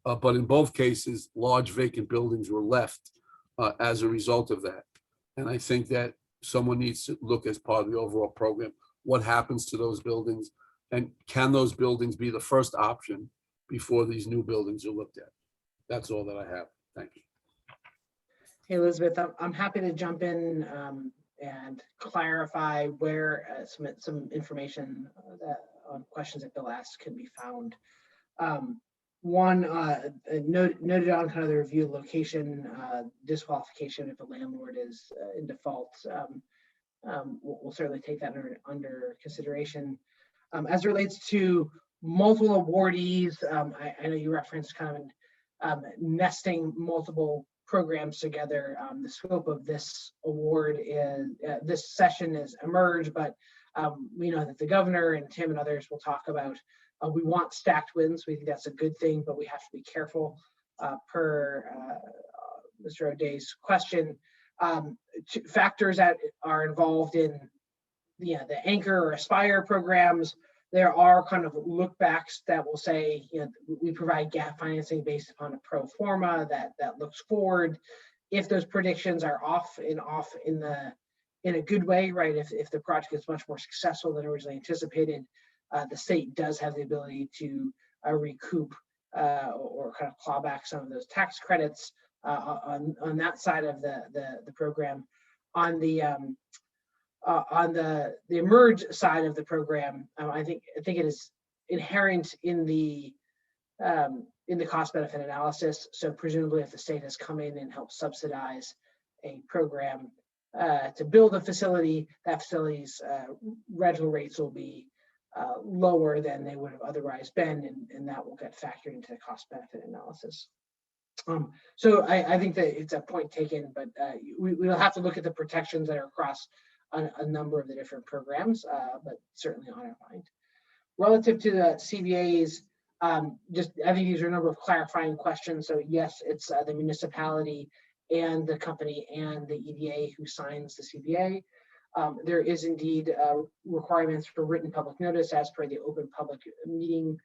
But in both cases, large vacant buildings were left as a result of that. And I think that someone needs to look as part of the overall program, what happens to those buildings, and can those buildings be the first option before these new buildings are looked at? That's all that I have. Thank you. Hey, Elizabeth, I'm happy to jump in and clarify where some information that on questions that Bill asked can be found. One, noted on kind of the review location disqualification if a landlord is in default. We'll certainly take that under consideration. As it relates to multiple awardees, I know you referenced kind of nesting multiple programs together. The scope of this award is this session is emerged, but we know that the governor and Tim and others will talk about. We want stacked wins. We think that's a good thing, but we have to be careful. Per Mr. O'Day's question, factors that are involved in the anchor or aspire programs. There are kind of look backs that will say, we provide gap financing based upon a pro forma that looks forward. If those predictions are off in a good way, right? If the project is much more successful than originally anticipated, the state does have the ability to recoup or kind of claw back some of those tax credits on that side of the program. On the emerge side of the program, I think it is inherent in the cost benefit analysis. So presumably, if the state has come in and helped subsidize a program, to build a facility, that facility's rental rates will be lower than they would have otherwise been, and that will get factored into the cost benefit analysis. So I think that it's a point taken, but we'll have to look at the protections that are across a number of the different programs, but certainly on our mind. Relative to the CBAs, just I think these are a number of clarifying questions. So yes, it's the municipality and the company and the EDA who signs the CBA. There is indeed requirements for written public notice as per the Open Public Meetings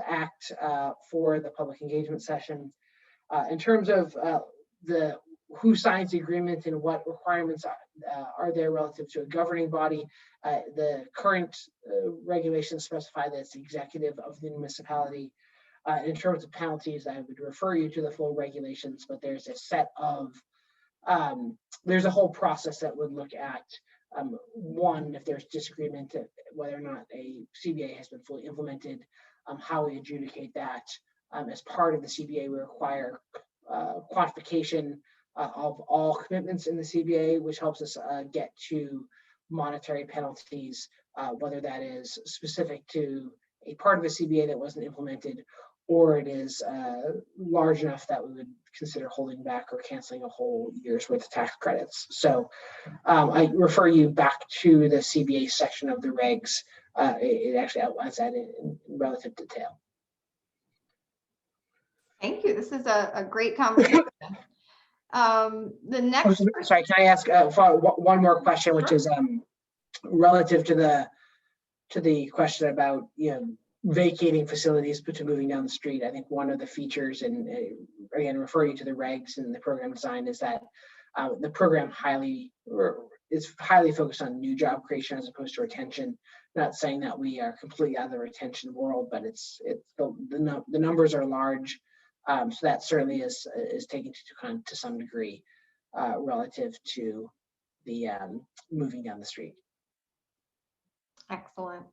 Act for the public engagement session. In terms of who signs the agreement and what requirements are there relative to a governing body, the current regulations specify that it's the executive of the municipality. In terms of penalties, I would refer you to the full regulations, but there's a set of, there's a whole process that would look at one, if there's disagreement whether or not a CBA has been fully implemented, how we adjudicate that. As part of the CBA, we require quantification of all commitments in the CBA, which helps us get to monetary penalties, whether that is specific to a part of the CBA that wasn't implemented, or it is large enough that we would consider holding back or canceling a whole year's worth of tax credits. So I refer you back to the CBA section of the regs. It actually outlines that in relative detail. Thank you. This is a great conversation. The next. Sorry, can I ask one more question, which is relative to the question about vacating facilities but to moving down the street. I think one of the features, and again refer you to the regs and the program design, is that the program is highly focused on new job creation as opposed to retention. Not saying that we are completely out of the retention world, but the numbers are large. So that certainly is taken into account to some degree relative to the moving down the street. Excellent.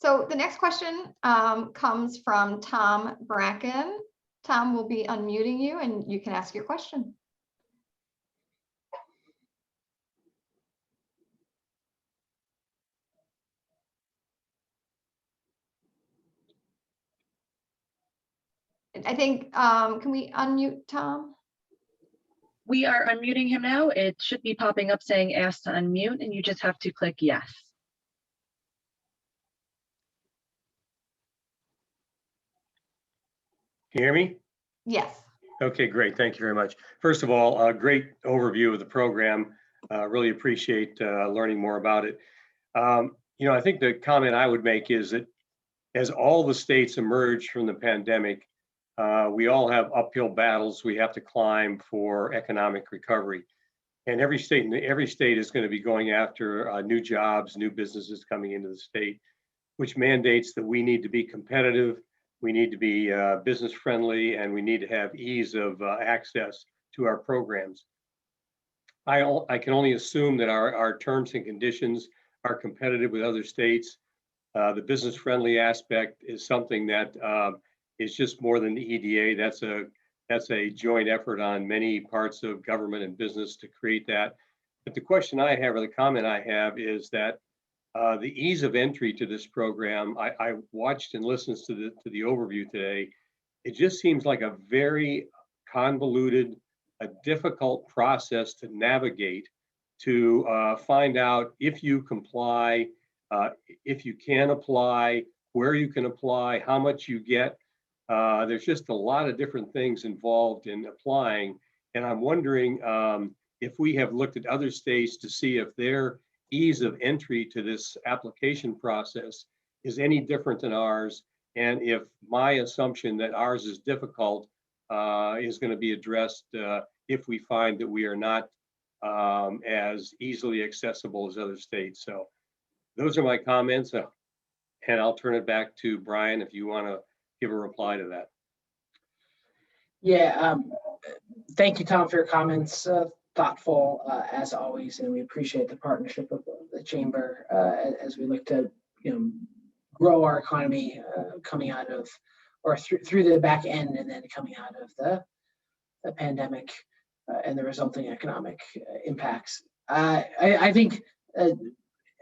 So the next question comes from Tom Bracken. Tom, will be unmuting you and you can ask your question. I think, can we unmute Tom? We are unmuting him now. It should be popping up saying ask to unmute, and you just have to click yes. Can you hear me? Yes. Okay, great. Thank you very much. First of all, a great overview of the program. Really appreciate learning more about it. I think the comment I would make is that as all the states emerge from the pandemic, we all have uphill battles we have to climb for economic recovery. And every state is going to be going after new jobs, new businesses coming into the state, which mandates that we need to be competitive. We need to be business friendly, and we need to have ease of access to our programs. I can only assume that our terms and conditions are competitive with other states. The business friendly aspect is something that is just more than the EDA. That's a joint effort on many parts of government and business to create that. But the question I have, or the comment I have, is that the ease of entry to this program, I watched and listened to the overview today. It just seems like a very convoluted, a difficult process to navigate, to find out if you comply, if you can apply, where you can apply, how much you get. There's just a lot of different things involved in applying. And I'm wondering if we have looked at other states to see if their ease of entry to this application process is any different than ours, and if my assumption that ours is difficult is going to be addressed if we find that we are not as easily accessible as other states. So those are my comments, and I'll turn it back to Brian if you want to give a reply to that. Yeah, thank you, Tom, for your comments. Thoughtful as always, and we appreciate the partnership of the chamber as we look to grow our economy coming out of, or through the back end, and then coming out of the pandemic and the resulting economic impacts. I think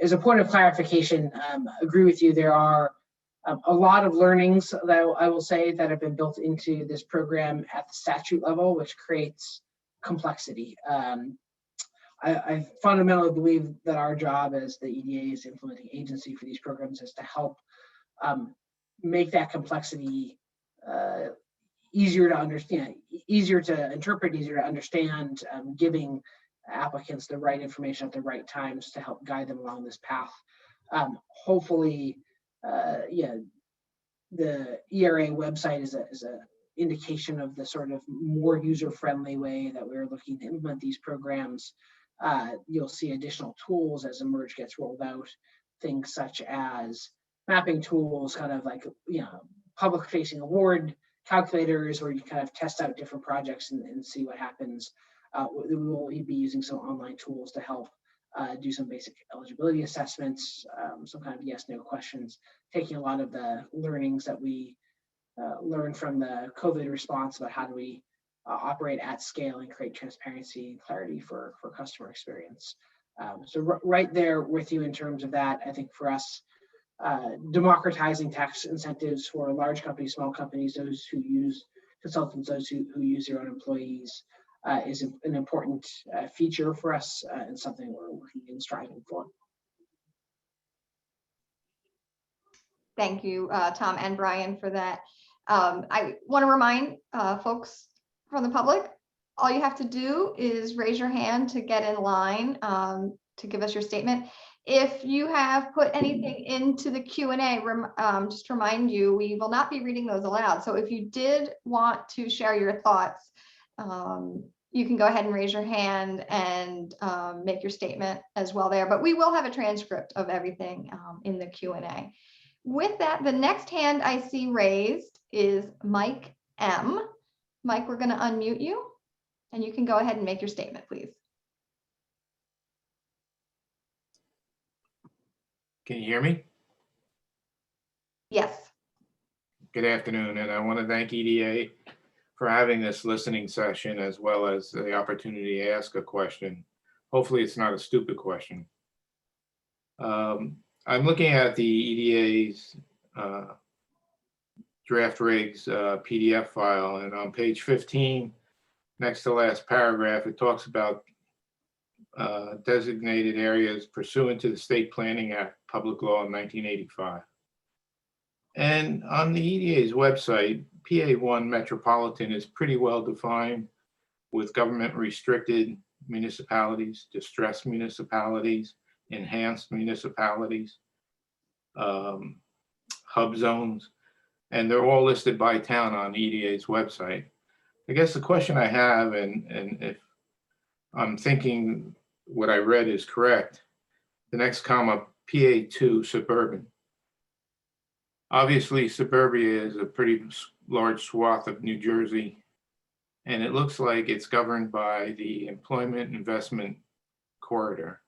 as a point of clarification, agree with you. There are a lot of learnings that I will say that have been built into this program at the statute level, which creates complexity. I fundamentally believe that our job as the EDA's implementing agency for these programs is to help make that complexity easier to understand, easier to interpret, easier to understand, giving applicants the right information at the right times to help guide them along this path. Hopefully, the ERA website is a indication of the sort of more user-friendly way that we're looking to implement these programs. You'll see additional tools as Emerge gets rolled out, things such as mapping tools, kind of like, public-facing award calculators, where you kind of test out different projects and see what happens. We will be using some online tools to help do some basic eligibility assessments, some kind of yes/no questions, taking a lot of the learnings that we learned from the COVID response about how do we operate at scale and create transparency and clarity for customer experience. So right there with you in terms of that. I think for us, democratizing tax incentives for large companies, small companies, those who use consultants, those who use their own employees, is an important feature for us and something we're working and striving for. Thank you, Tom and Brian, for that. I want to remind folks from the public, all you have to do is raise your hand to get in line to give us your statement. If you have put anything into the Q&A, just to remind you, we will not be reading those aloud. So if you did want to share your thoughts, you can go ahead and raise your hand and make your statement as well there. But we will have a transcript of everything in the Q&A. With that, the next hand I see raised is Mike M. Mike, we're going to unmute you, and you can go ahead and make your statement, please. Can you hear me? Yes. Good afternoon, and I want to thank EDA for having this listening session, as well as the opportunity to ask a question. Hopefully it's not a stupid question. I'm looking at the EDA's draft regs PDF file, and on page 15, next to the last paragraph, it talks about designated areas pursuant to the State Planning Act, Public Law 1985. And on the EDA's website, PA1 metropolitan is pretty well defined, with government restricted municipalities, distressed municipalities, enhanced municipalities, hub zones, and they're all listed by town on EDA's website. I guess the question I have, and if I'm thinking what I read is correct, the next comma, PA2 suburban. Obviously, suburbia is a pretty large swath of New Jersey, and it looks like it's governed by the Employment Investment Corridor.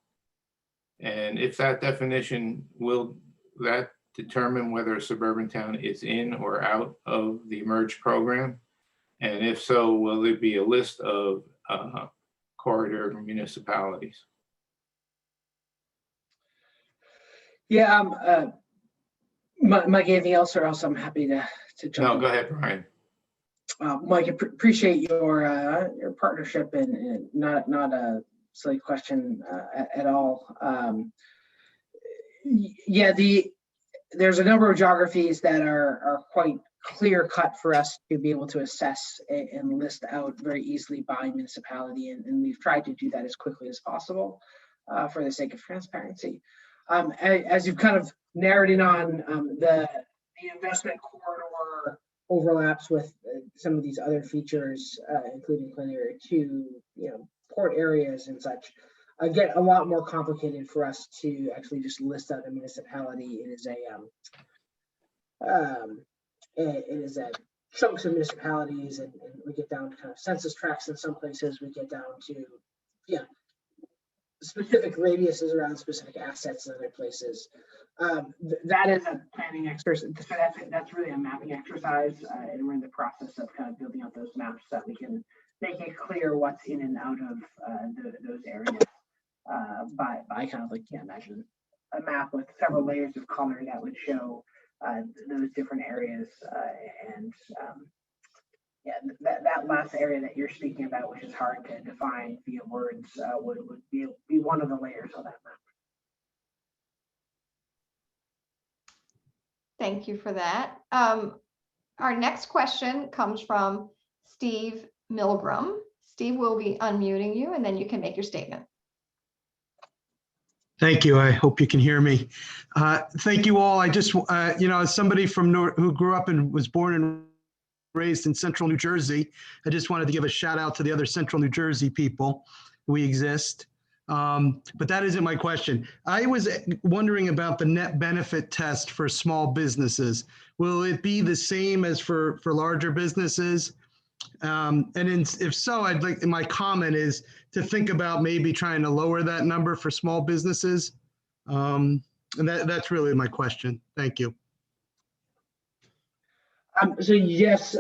And if that definition, will that determine whether a suburban town is in or out of the Emerge program? And if so, will there be a list of corridor municipalities? Yeah, Mike, anything else, or else I'm happy to jump No, in. go ahead, Brian. Mike, appreciate your partnership, and not a silly question at all. Yeah, there's a number of geographies that are quite clear cut for us to be able to assess and list out very easily by municipality, and we've tried to do that as quickly as possible for the sake of transparency. As you've kind of narrowed in on, the investment corridor overlaps with some of these other features, including Plan Area 2, port areas and such. Get a lot more complicated for us to actually just list out a municipality. It is a chunks of municipalities, and we get down to kind of census tracts in some places. We get down to specific radiuses around specific assets in other places. That is a planning exercise. That's really a mapping exercise, and we're in the process of kind of building out those maps so that we can make it clear what's in and out of those areas. by kind of like, yeah, imagine a map with several layers of color that would show those different areas. Yeah, that last area that you're speaking about, which is hard to define via words, would be one of the layers of that map. Thank you for that. Our next question comes from Steve Milgram. Steve, will be unmuting you, and then you can make your statement. Thank you. I hope you can hear me. Thank you all. I just, as somebody from who grew up and was born and raised in central New Jersey, I just wanted to give a shout out to the other central New Jersey people. We exist. But that isn't my question. I was wondering about the net benefit test for small businesses. Will it be the same as for larger businesses? If so, I'd like, my comment is to think about maybe trying to lower that number for small businesses. And that's really my question. Thank you. So yes,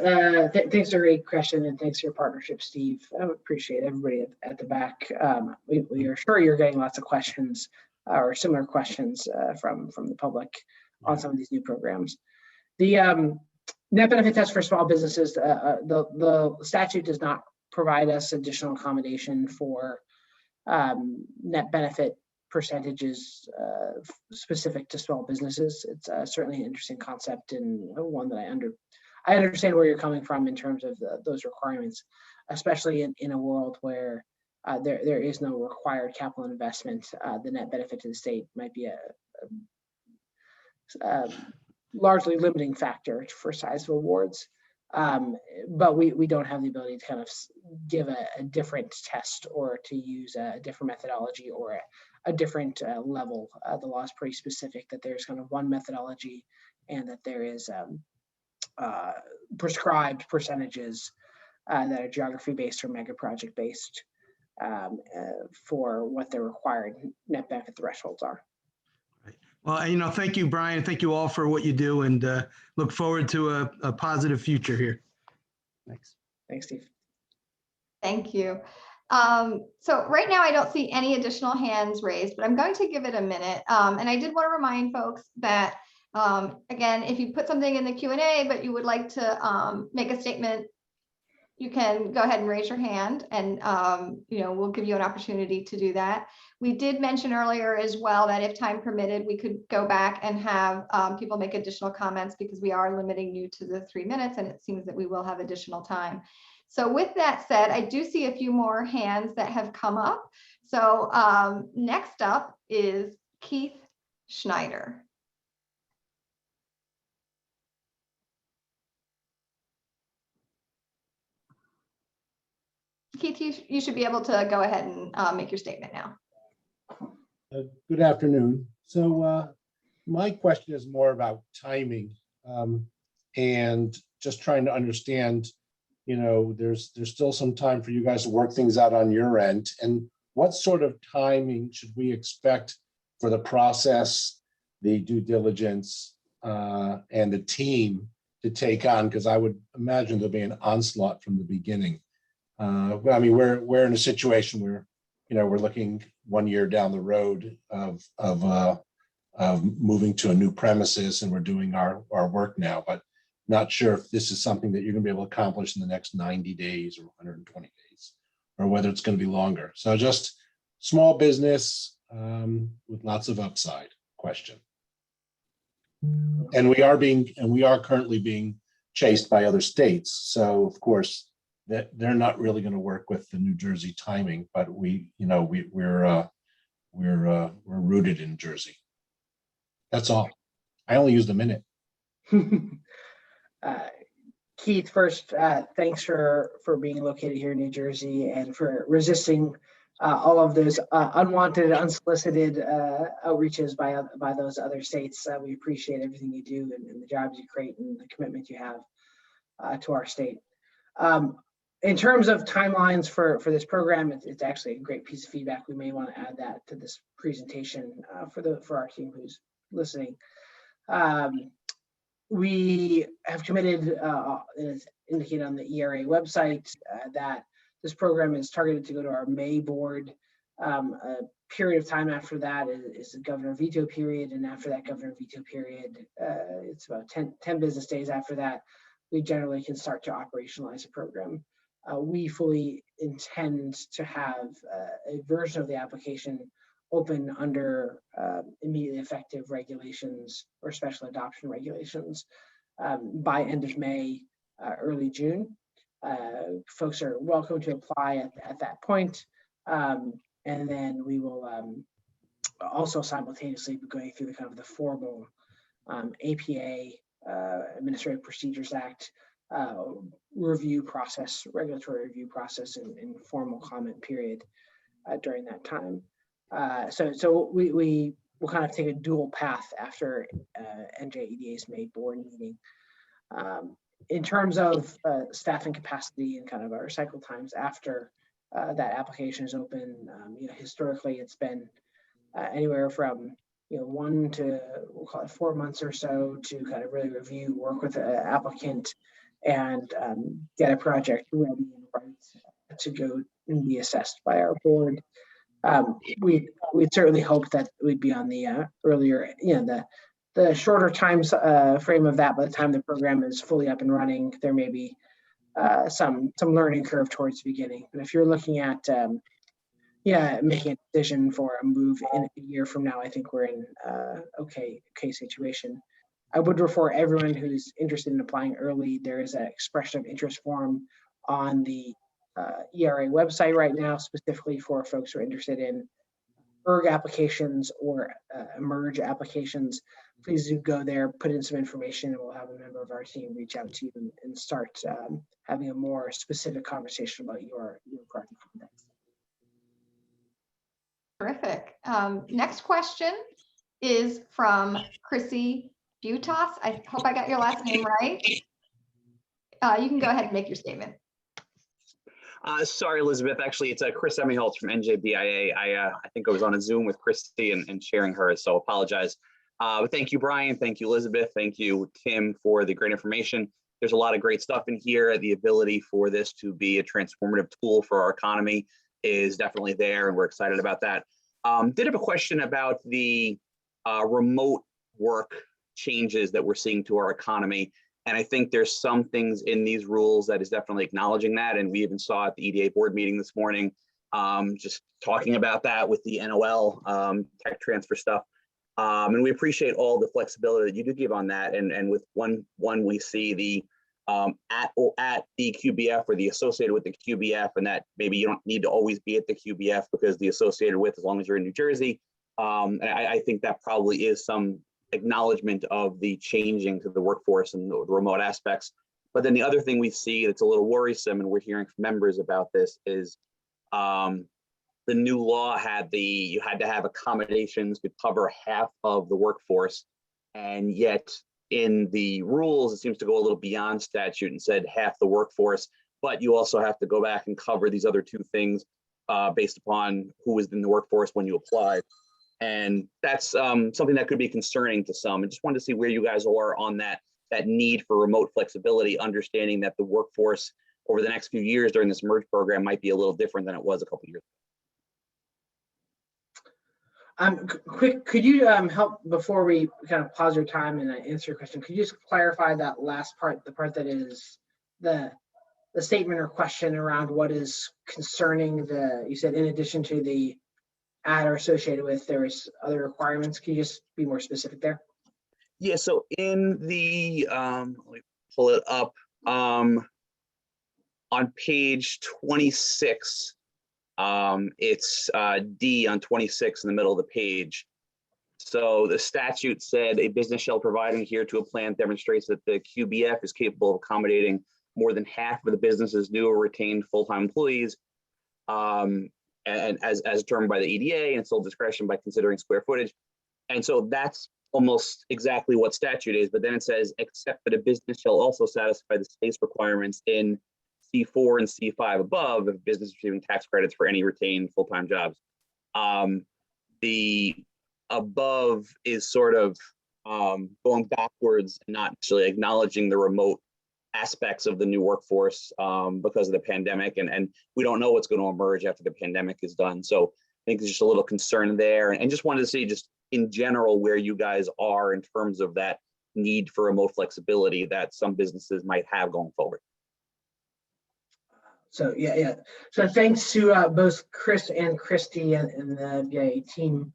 thanks for a great question, and thanks for your partnership, Steve. I appreciate everybody at the back. We are sure you're getting lots of questions or similar questions from the public on some of these new programs. The net benefit test for small businesses, the statute does not provide us additional accommodation for net benefit percentages specific to small businesses. It's certainly an interesting concept, and one that I understand where you're coming from in terms of those requirements, especially in a world where there is no required capital investment. The net benefit to the state might be a largely limiting factor for size of awards. But we don't have the ability to kind of give a different test or to use a different methodology or a different level. The law is pretty specific that there's kind of one methodology and that there is prescribed percentages that are geography based or mega project based for what the required net benefit thresholds are. Well, thank you, Brian. Thank you all for what you do, and look forward to a positive future here. Thanks. Thanks, Steve. Thank you. So right now I don't see any additional hands raised, but I'm going to give it a minute. And I did want to remind folks that, again, if you put something in the Q&A, but you would like to make a statement, you can go ahead and raise your hand, and we'll give you an opportunity to do that. We did mention earlier as well that if time permitted, we could go back and have people make additional comments, because we are limiting you to the 3 minutes, and it seems that we will have additional time. So with that said, I do see a few more hands that have come up. So next up is Keith Schneider. Keith, you should be able to go ahead and make your statement now. Good afternoon. So my question is more about timing and just trying to understand, there's still some time for you guys to work things out on your end. And what sort of timing should we expect for the process, the due diligence, and the team to take on? Because I would imagine there'll be an onslaught from the beginning. But I mean, we're in a situation where, we're looking 1 year down the road of moving to a new premises, and we're doing our work now, but not sure if this is something that you're going to be able to accomplish in the next 90 days or 120 days, or whether it's going to be longer. So just small business with lots of upside question. And we are currently being chased by other states. So of course, that they're not really going to work with the New Jersey timing, but we're rooted in Jersey. That's all. I only used a minute. Keith, first, thanks for being located here in New Jersey and for resisting all of those unwanted, unsolicited outreaches by those other states. We appreciate everything you do and the jobs you create and the commitment you have to our state. In terms of timelines for this program, it's actually a great piece of feedback. We may want to add that to this presentation for our team who's listening. We have committed, as indicated on the ERA website, that this program is targeted to go to our May board A period of time after that is the governor veto period. And after that governor veto period, it's about 10 business days after that, we generally can start to operationalize a program. We fully intend to have a version of the application open under immediately effective regulations or special adoption regulations by end of May, early June. Folks are welcome to apply at that point. And then we will also simultaneously be going through the kind of the formal APA, Administrative Procedures Act review process, regulatory review process, and formal comment period during that time. So we will kind of take a dual path after NJEDA's May board meeting. In terms of staffing capacity and kind of our cycle times after that application is open, historically it's been anywhere from 1 to, we'll call it 4 months or so to kind of really review, work with the applicant, and get a project ready and right to go and be assessed by our board. We'd certainly hope that we'd be on the earlier, the shorter times frame of that. By the time the program is fully up and running, there may be some learning curve towards the beginning. But if you're looking at making a decision for a move in a year from now, I think we're in okay situation. I would refer everyone who's interested in applying early. There is an expression of interest form on the ERA website right now, specifically for folks who are interested in ERG applications or emerge applications. Please do go there, put in some information, and we'll have a member of our team reach out to you and start having a more specific conversation about your project context. Terrific. Next question is from Chrissy Butas. I hope I got your last name right. You can go ahead and make your statement. Sorry, Elizabeth. Actually, it's Chris Emiholtz from NJBIA. I think I was on a Zoom with Christy and sharing hers, so apologize. But thank you, Brian. Thank you, Elizabeth. Thank you, Tim, for the great information. There's a lot of great stuff in here. The ability for this to be a transformative tool for our economy is definitely there, and we're excited about that. Did have a question about the remote work changes that we're seeing to our economy. And I think there's some things in these rules that is definitely acknowledging that. And we even saw at the EDA board meeting this morning, just talking about that with the NOL tech transfer stuff. And we appreciate all the flexibility that you do give on that. And with one we see the at the QBF or the associated with the QBF, and that maybe you don't need to always be at the QBF because the associated with, as long as you're in New Jersey. And I think that probably is some acknowledgement of the changing to the workforce and the remote aspects. But then the other thing we see that's a little worrisome, and we're hearing from members about this, is the new law you had to have accommodations to cover half of the workforce, and yet in the rules it seems to go a little beyond statute and said half the workforce, but you also have to go back and cover these other two things based upon who was in the workforce when you applied. And that's something that could be concerning to some. I just wanted to see where you guys are on that need for remote flexibility, understanding that the workforce over the next few years during this merge program might be a little different than it was a couple of years ago. Could you help, before we kind of pause your time and answer your question, could you just clarify that last part, the part that is the statement or question around what is concerning you said in addition to the at or associated with, there's other requirements. Can you just be more specific there? Yeah, so in the, let me pull it up, on page 26, it's D on 26 in the middle of the page. So the statute said a business shall provide and adhere to a plan that demonstrates that the QBF is capable of accommodating more than half of the business's new or retained full-time employees, and as determined by the EDA, and sole discretion by considering square footage. And so that's almost exactly what statute is, but then it says, except that a business shall also satisfy the space requirements in C4 and C5 above if business receiving tax credits for any retained full-time jobs. The above is sort of going backwards and not necessarily acknowledging the remote aspects of the new workforce because of the pandemic, and we don't know what's going to emerge after the pandemic is done. So think there's just a little concern there, and just wanted to see just in general where you guys are in terms of that need for remote flexibility that some businesses might have going forward. So yeah. So thanks to both Chris and Christy and the BIA team.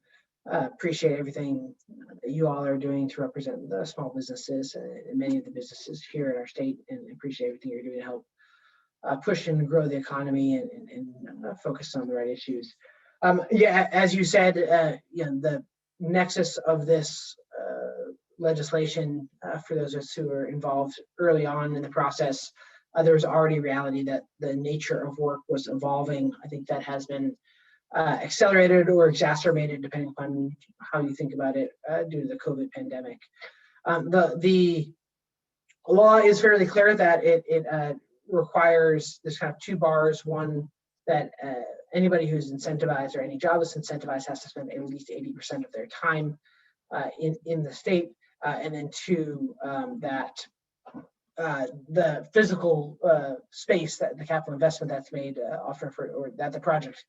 Appreciate everything that you all are doing to represent the small businesses and many of the businesses here in our state, and appreciate everything you're doing to help push and grow the economy and focus on the right issues. Yeah, as you said, the nexus of this legislation, for those of us who are involved early on in the process, there was already reality that the nature of work was evolving. I think that has been accelerated or exacerbated, depending upon how you think about it, due to the COVID pandemic. The law is fairly clear that it requires this kind of two bars. One, that anybody who's incentivized or any job is incentivized has to spend at least 80% of their time in the state. And then two, that the physical space, that the capital investment that's made often or that the project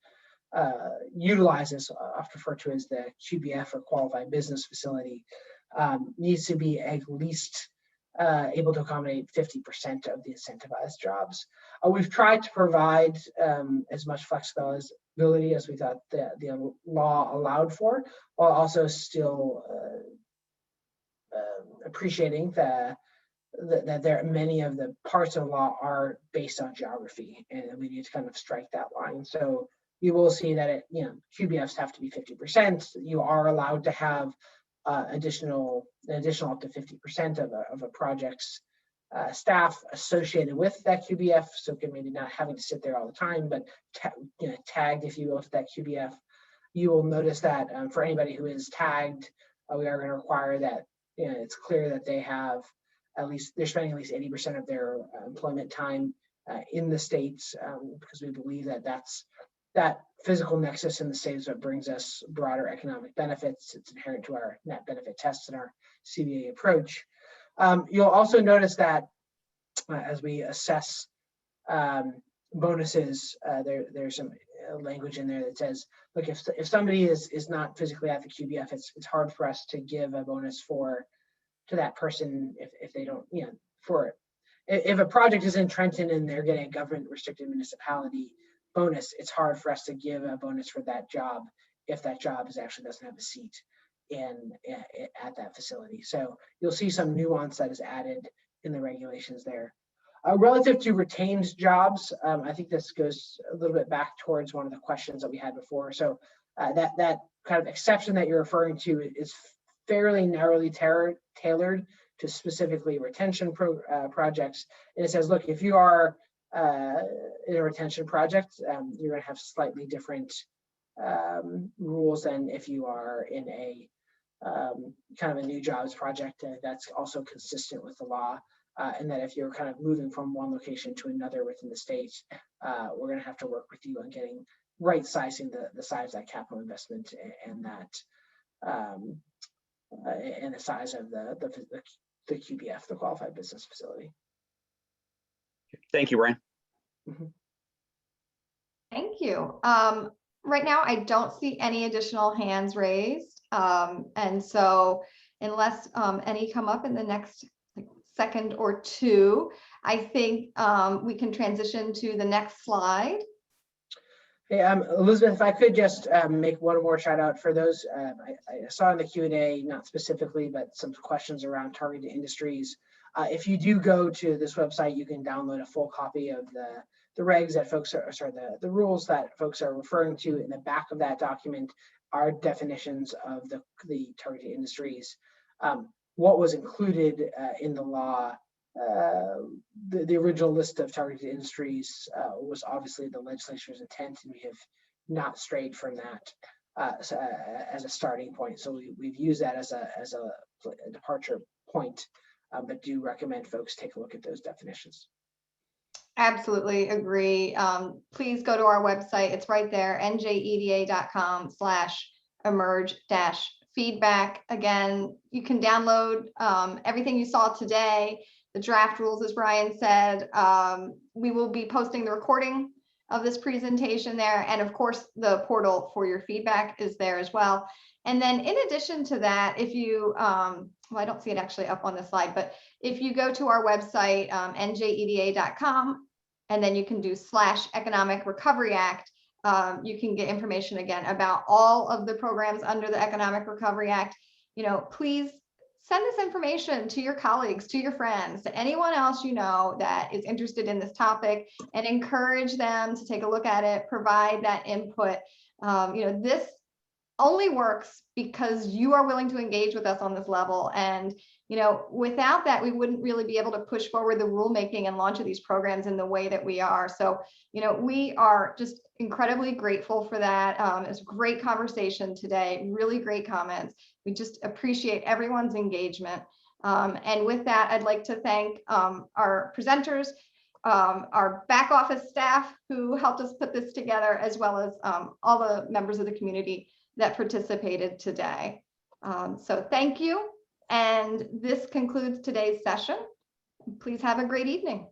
utilizes, often referred to as the QBF or qualified business facility, needs to be at least able to accommodate 50% of the incentivized jobs. We've tried to provide as much flexibility as we thought the law allowed for, while also still appreciating that there many of the parts of the law are based on geography, and we need to kind of strike that line. So you will see that QBFs have to be 50%. You are allowed to have additional up to 50% of a project's staff associated with that QBF. So maybe not having to sit there all the time, but tagged, if you will, to that QBF. You will notice that for anybody who is tagged, we are going to require that it's clear that they have they're spending at least 80% of their employment time in the states, because we believe that physical nexus in the states that brings us broader economic benefits. It's inherent to our net benefit tests and our CBA approach. You'll also notice that as we assess bonuses, there's some language in there that says, look, if somebody is not physically at the QBF, it's hard for us to give a bonus to that person if they don't, if a project is in Trenton and they're getting a government restricted municipality bonus, it's hard for us to give a bonus for that job if that job actually doesn't have a seat at that facility. So you'll see some nuance that is added in the regulations there. Relative to retained jobs, I think this goes a little bit back towards one of the questions that we had before. So that kind of exception that you're referring to is fairly narrowly tailored to specifically retention projects. And it says, look, if you are in a retention project, you're going to have slightly different rules than if you are in a kind of a new jobs project. That's also consistent with the law. And that if you're kind of moving from one location to another within the state, we're going to have to work with you on getting right sizing the size of that capital investment and that and the size of the QBF, the qualified business facility. Thank you, Brian. Mhm. Thank you. Right now, I don't see any additional hands raised. And so unless any come up in the next second or two, I think we can transition to the next slide. Hey, Elizabeth, if I could just make one more shout out for those. I saw in the Q&A, not specifically, but some questions around targeted industries. If you do go to this website, you can download a full copy of the regs that folks are, sorry, the rules that folks are referring to. In the back of that document are definitions of the targeted industries. What was included in the law, the original list of targeted industries was obviously the legislature's intent, and we have not strayed from that as a starting point. So we've used that as a departure point, but do recommend folks take a look at those definitions. Absolutely agree. Please go to our website. It's right there, njeda.com/emerge-feedback. Again, you can download everything you saw today, the draft rules, as Brian said. We will be posting the recording of this presentation there. And of course, the portal for your feedback is there as well. And then in addition to that, if you, well, I don't see it actually up on the slide, but if you go to our website, njeda.com, and then you can do /Economic Recovery Act, you can get information again about all of the programs under the Economic Recovery Act. You know, please send this information to your colleagues, to your friends, to anyone else you know that is interested in this topic, and encourage them to take a look at it, provide that input. You know, this only works because you are willing to engage with us on this level. And, you know, without that, we wouldn't really be able to push forward the rulemaking and launch of these programs in the way that we are. So, you know, we are just incredibly grateful for that. It's a great conversation today, really great comments. We just appreciate everyone's engagement. And with that, I'd like to thank our presenters, our back office staff who helped us put this together, as well as all the members of the community that participated today. So thank you. And this concludes today's session. Please have a great evening.